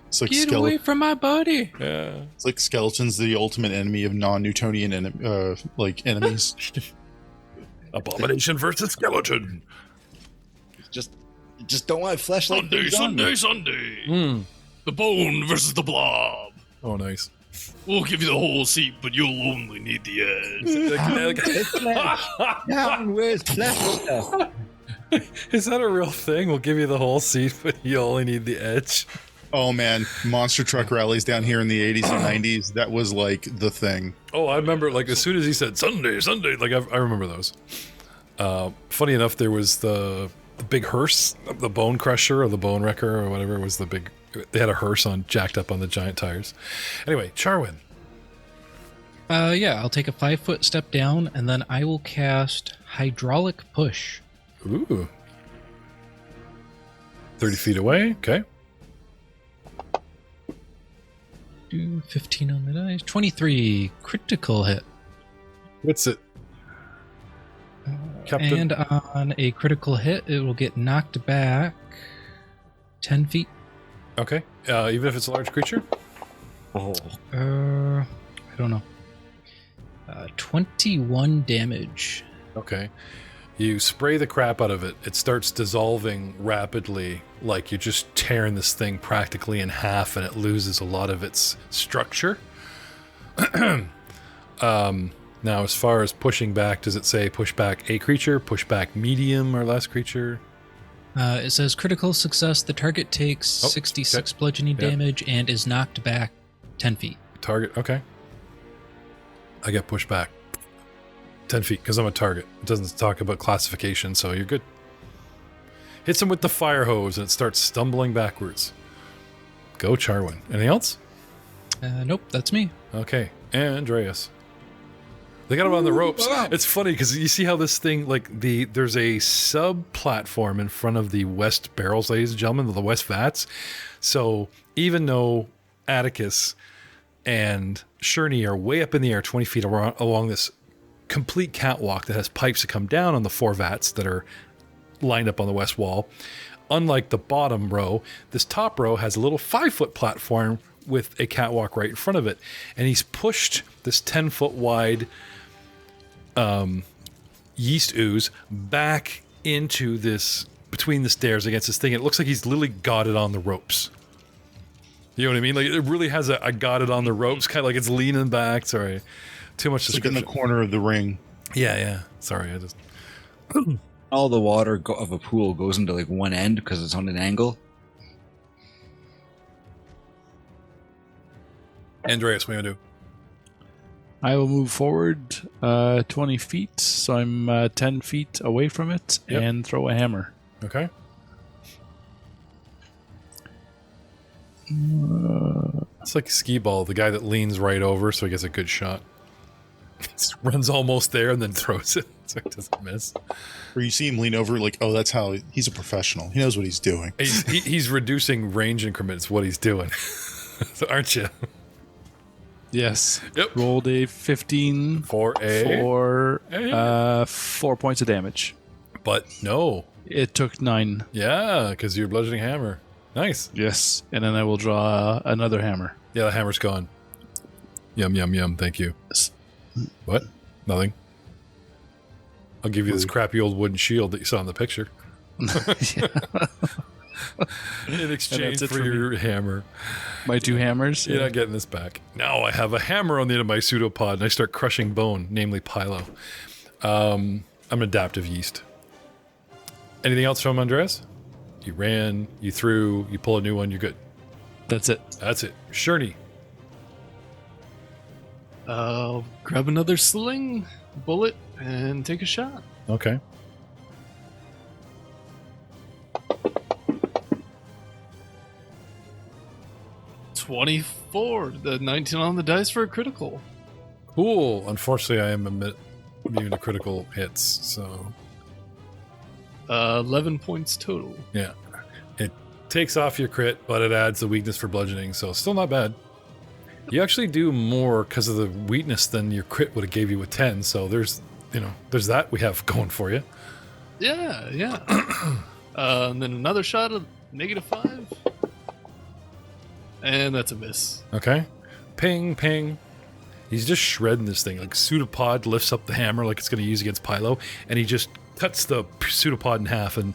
It's like Get away from my buddy. Yeah. It's like skeletons, the ultimate enemy of non-Newtonian enemies. Abomination versus skeleton. Just don't want flesh like Sunday. The bone versus the blob. Oh, nice. We'll give you the whole seat, but you'll only need the edge. Down, where's flesh? Is that a real thing? We'll give you the whole seat, but you only need the edge. Oh man, monster truck rallies down here in the 80s and 90s. That was like the thing. Oh, I remember, like, as soon as he said Sunday, like, I remember those. Funny enough, there was the big hearse, the bone crusher or the bone wrecker or whatever was the big. They had a hearse on jacked up on the giant tires. Anyway, Charwin. Yeah, I'll take a 5-foot step down, and then I will cast Hydraulic Push. Ooh. 30 feet away. Okay. Do 15 on the dice. 23 critical hit. What's it? Captain. And on a critical hit, it will get knocked back 10 feet. Okay. Even if it's a large creature? Oh. I don't know. 21 damage. Okay. You spray the crap out of it. It starts dissolving rapidly, like you're just tearing this thing practically in half, and it loses a lot of its structure. Now, as far as pushing back, does it say push back a creature, push back medium or less creature? It says critical success. The target takes 66 bludgeoning damage and is knocked back 10 feet. Target, okay. I get pushed back 10 feet because I'm a target. It doesn't talk about classification, so you're good. Hits him with the fire hose and it starts stumbling backwards. Go, Charwin. Anything else? Nope, that's me. Okay, Andreas. They got him on the ropes. It's funny because you see how this thing, like, there's a sub-platform in front of the west barrels, ladies and gentlemen, the west vats. So even though Atticus and Shurney are way up in the air 20 feet along this complete catwalk that has pipes that come down on the 4 vats that are lined up on the west wall, unlike the bottom row, this top row has a little 5-foot platform with a catwalk right in front of it. And he's pushed this 10-foot wide yeast ooze back into this, between the stairs against this thing. It looks like he's literally got it on the ropes. You know what I mean? Like, it really has a I got it on the ropes, kind of like it's leaning back. Sorry. Too much It's like in the corner of the ring. Yeah. Sorry, I just... All the water of a pool goes into like one end because it's on an angle. Andreas, what are you going to do? I will move forward 20 feet, so I'm 10 feet away from it, and throw a hammer. Okay. It's like skee ball, the guy that leans right over so he gets a good shot. Runs almost there and then throws it so it doesn't miss. Or you see him lean over like, oh, that's how he's a professional. He knows what he's doing. He's reducing range increments, what he's doing. So, aren't you? Yes. Yep. Rolled a 15 For 4 points of damage. But no. It took 9. Yeah, because you're bludgeoning hammer. Nice. Yes. And then I will draw another hammer. Yeah, the hammer's gone. Yum, yum, yum. Thank you. What? Nothing. I'll give you this crappy old wooden shield that you saw in the picture. In exchange for your hammer. My 2 hammers? You're not getting this back. Now I have a hammer on the end of my pseudopod and I start crushing bone, namely Pilo. I'm an adaptive yeast. Anything else from Andreas? You ran, you threw, you pull a new one, you're good. That's it. That's it. Shurney. Grab another sling, bullet, and take a shot. Okay. $24. The 19 on the dice for a critical. Cool. Unfortunately, I am immune to critical hits, so... 11 points total. Yeah. It takes off your crit, but it adds the weakness for bludgeoning, so still not bad. You actually do more because of the weakness than your crit would have gave you with 10, so there's that we have going for you. Yeah. And then another shot of -5. And that's a miss. Okay. Ping, ping. He's just shredding this thing. Like pseudopod lifts up the hammer like it's going to use against Pilo, and he just cuts the pseudopod in half, and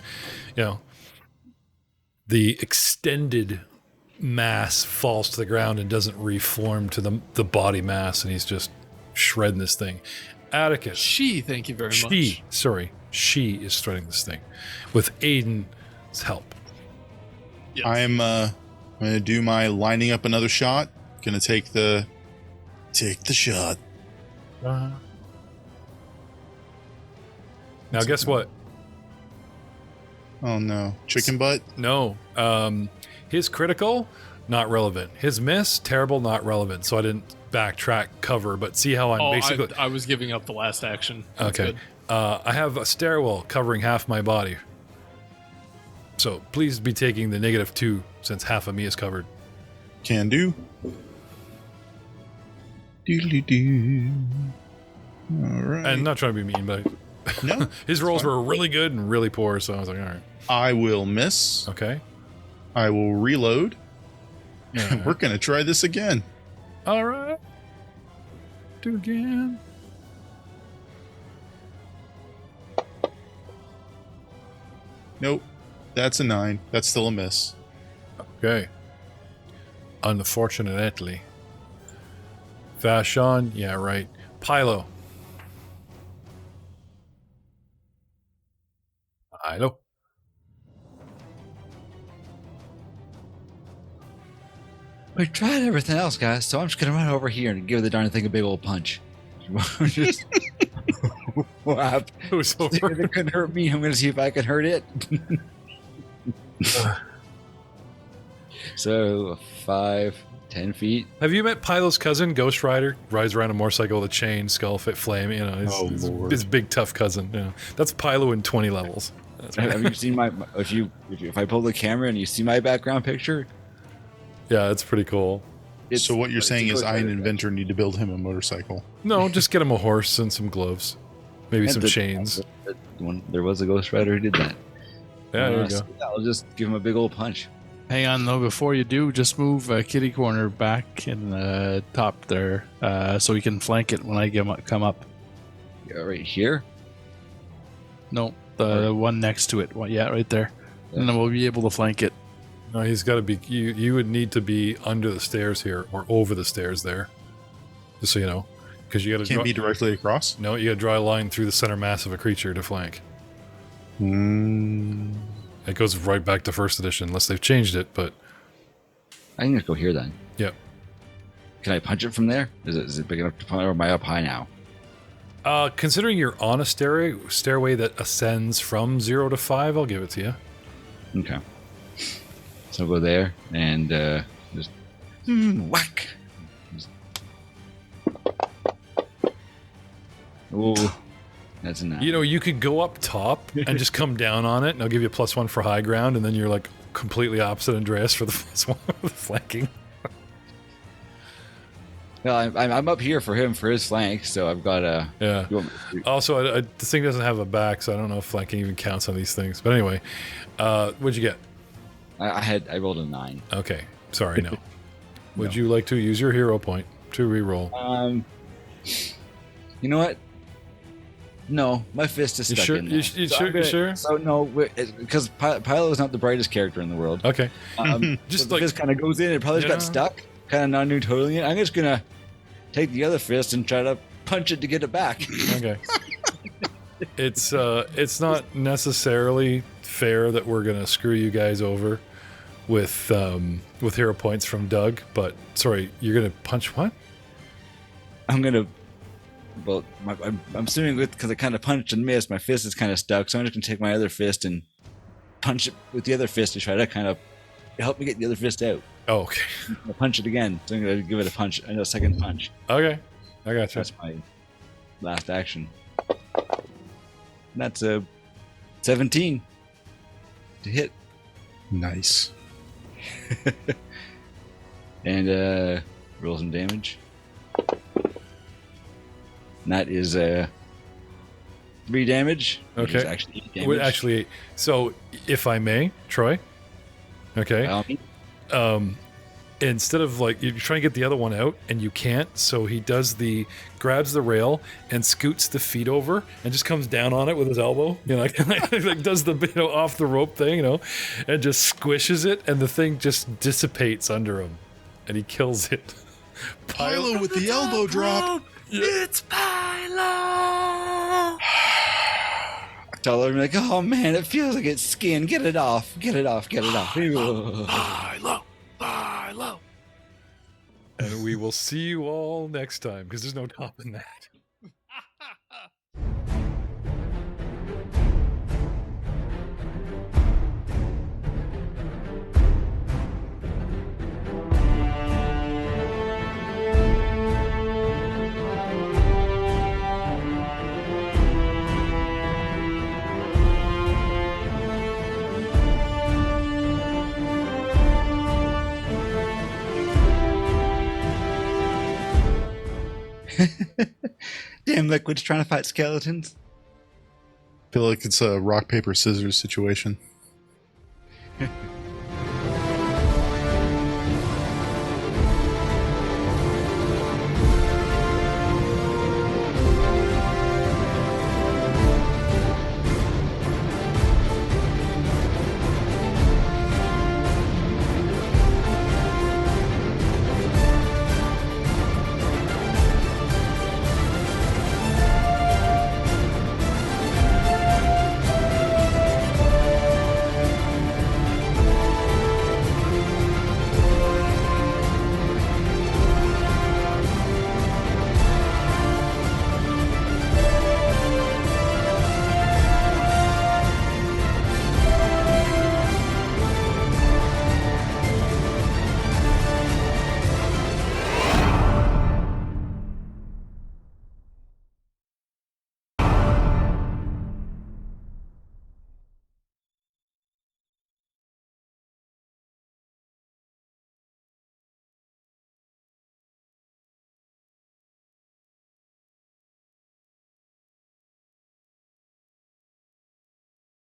the extended mass falls to the ground and doesn't reform to the body mass, and he's just shredding this thing. Atticus. Thank you very much. She is shredding this thing with Aiden's help. Yes. I'm going to do my lining up another shot. Going to take the shot. Now guess what? Oh no, chicken butt. No. His critical, not relevant. His miss, terrible, not relevant. So I didn't backtrack cover, but see how I'm basically... I was giving up the last action. That's okay. good. I have a stairwell covering half my body. So please be taking the -2 since half of me is covered. Can do. Doodly-doo. All right. And not trying to be mean, but No, his rolls were really good and really poor, so I was like, all right. I will miss. Okay. I will reload. We're going to try this again. All right. Do it again. Nope. That's a 9. That's still a miss. Okay. Unfortunately. Vashon, yeah, right. Pilo. Pilo. We tried everything else, guys, so I'm just gonna run over here and give the darn thing a big old punch. Just whap. Who's If over? it couldn't hurt me, I'm gonna see if I can hurt it. So 5, 10 feet. Have you met Pilo's cousin, Ghost Rider? Rides around a motorcycle with a chain, skull, fit flame. You know, his big tough cousin. You know, that's Pilo in 20 levels. That's Have you seen my? If I pull the camera and you see my background picture, yeah, it's pretty cool. So what you're it's saying a is Ghost I, an Rider. inventor, need to build him a motorcycle. No, just get him a horse and some gloves, maybe And some chains. There was a Ghost Rider who did that. Yeah, there you go. So I'll just give him a big old punch. Hang on, though, before you do, just move Kitty Corner back in the top there so we can flank it when I come up. Yeah, right here. No, the one next to it. Yeah, right there. Yeah. And then we'll be able to flank it. No, he's got to be. You would need to be under the stairs here or over the stairs there, just so you know, because you got to Can't be directly across. No, you got to draw a line through the center mass of a creature to flank. It goes right back to first edition, unless they've changed it. But I can just go here then. Yep. Can I punch it from there? Is it big enough to punch, or am I up high now? Considering you're on a stairway that ascends from 0 to 5, I'll give it to you. Okay. So I'll go there and just whack. Oh, that's a 9. You know, you could go up top and just come down on it, and I'll give you a +1 for high ground, and then you're like completely opposite Andreas for the +1 for the flanking. Well, I'm up here for him for his flank, so I've got a. Yeah. Also, this thing doesn't have a back, so I don't know if flanking even counts on these things. But anyway, what'd you get? I rolled a 9. Okay, sorry, no. Would you like to use your hero point to reroll? You know what? No, my fist is You stuck sure? in there. You sure? So no, because Pilo is not the brightest character in the world. Okay. Just Just so the like- fist kind of goes in. It probably just Yeah. got stuck, kind of non-neutrally. I'm just gonna take the other fist and try to punch it to get it back. Okay. It's not necessarily fair that we're gonna screw you guys over with hero points from Doug, but sorry, you're gonna punch what? I'm gonna. Well, I'm assuming because I kind of punched and missed, my fist is kind of stuck. So I'm just gonna take my other fist and punch it with the other fist to try to kind of help me get the other fist out. Oh, okay. I'll punch it again. So I'm gonna give it a second punch. Okay. I got you. That's my last action. That's a 17 to hit. Nice. And roll some damage. And that is 3 damage. Which is Okay. actually 8 damage. Well, actually, so if I may, Troy. Okay. instead of like you're trying to get the other one out and you can't, so he grabs the rail and scoots the feet over and just comes down on it with his elbow, like does the off the rope thing, and just squishes it, and the thing just dissipates under him, and he kills it. Pilo with the elbow drop. It's Pilo. Tell her, like, oh man, it feels like it's skin. Get it off. Pilo. And we will see you all next time, because there's no topping that. Damn liquid's trying to fight skeletons. I feel like it's a rock, paper, scissors situation.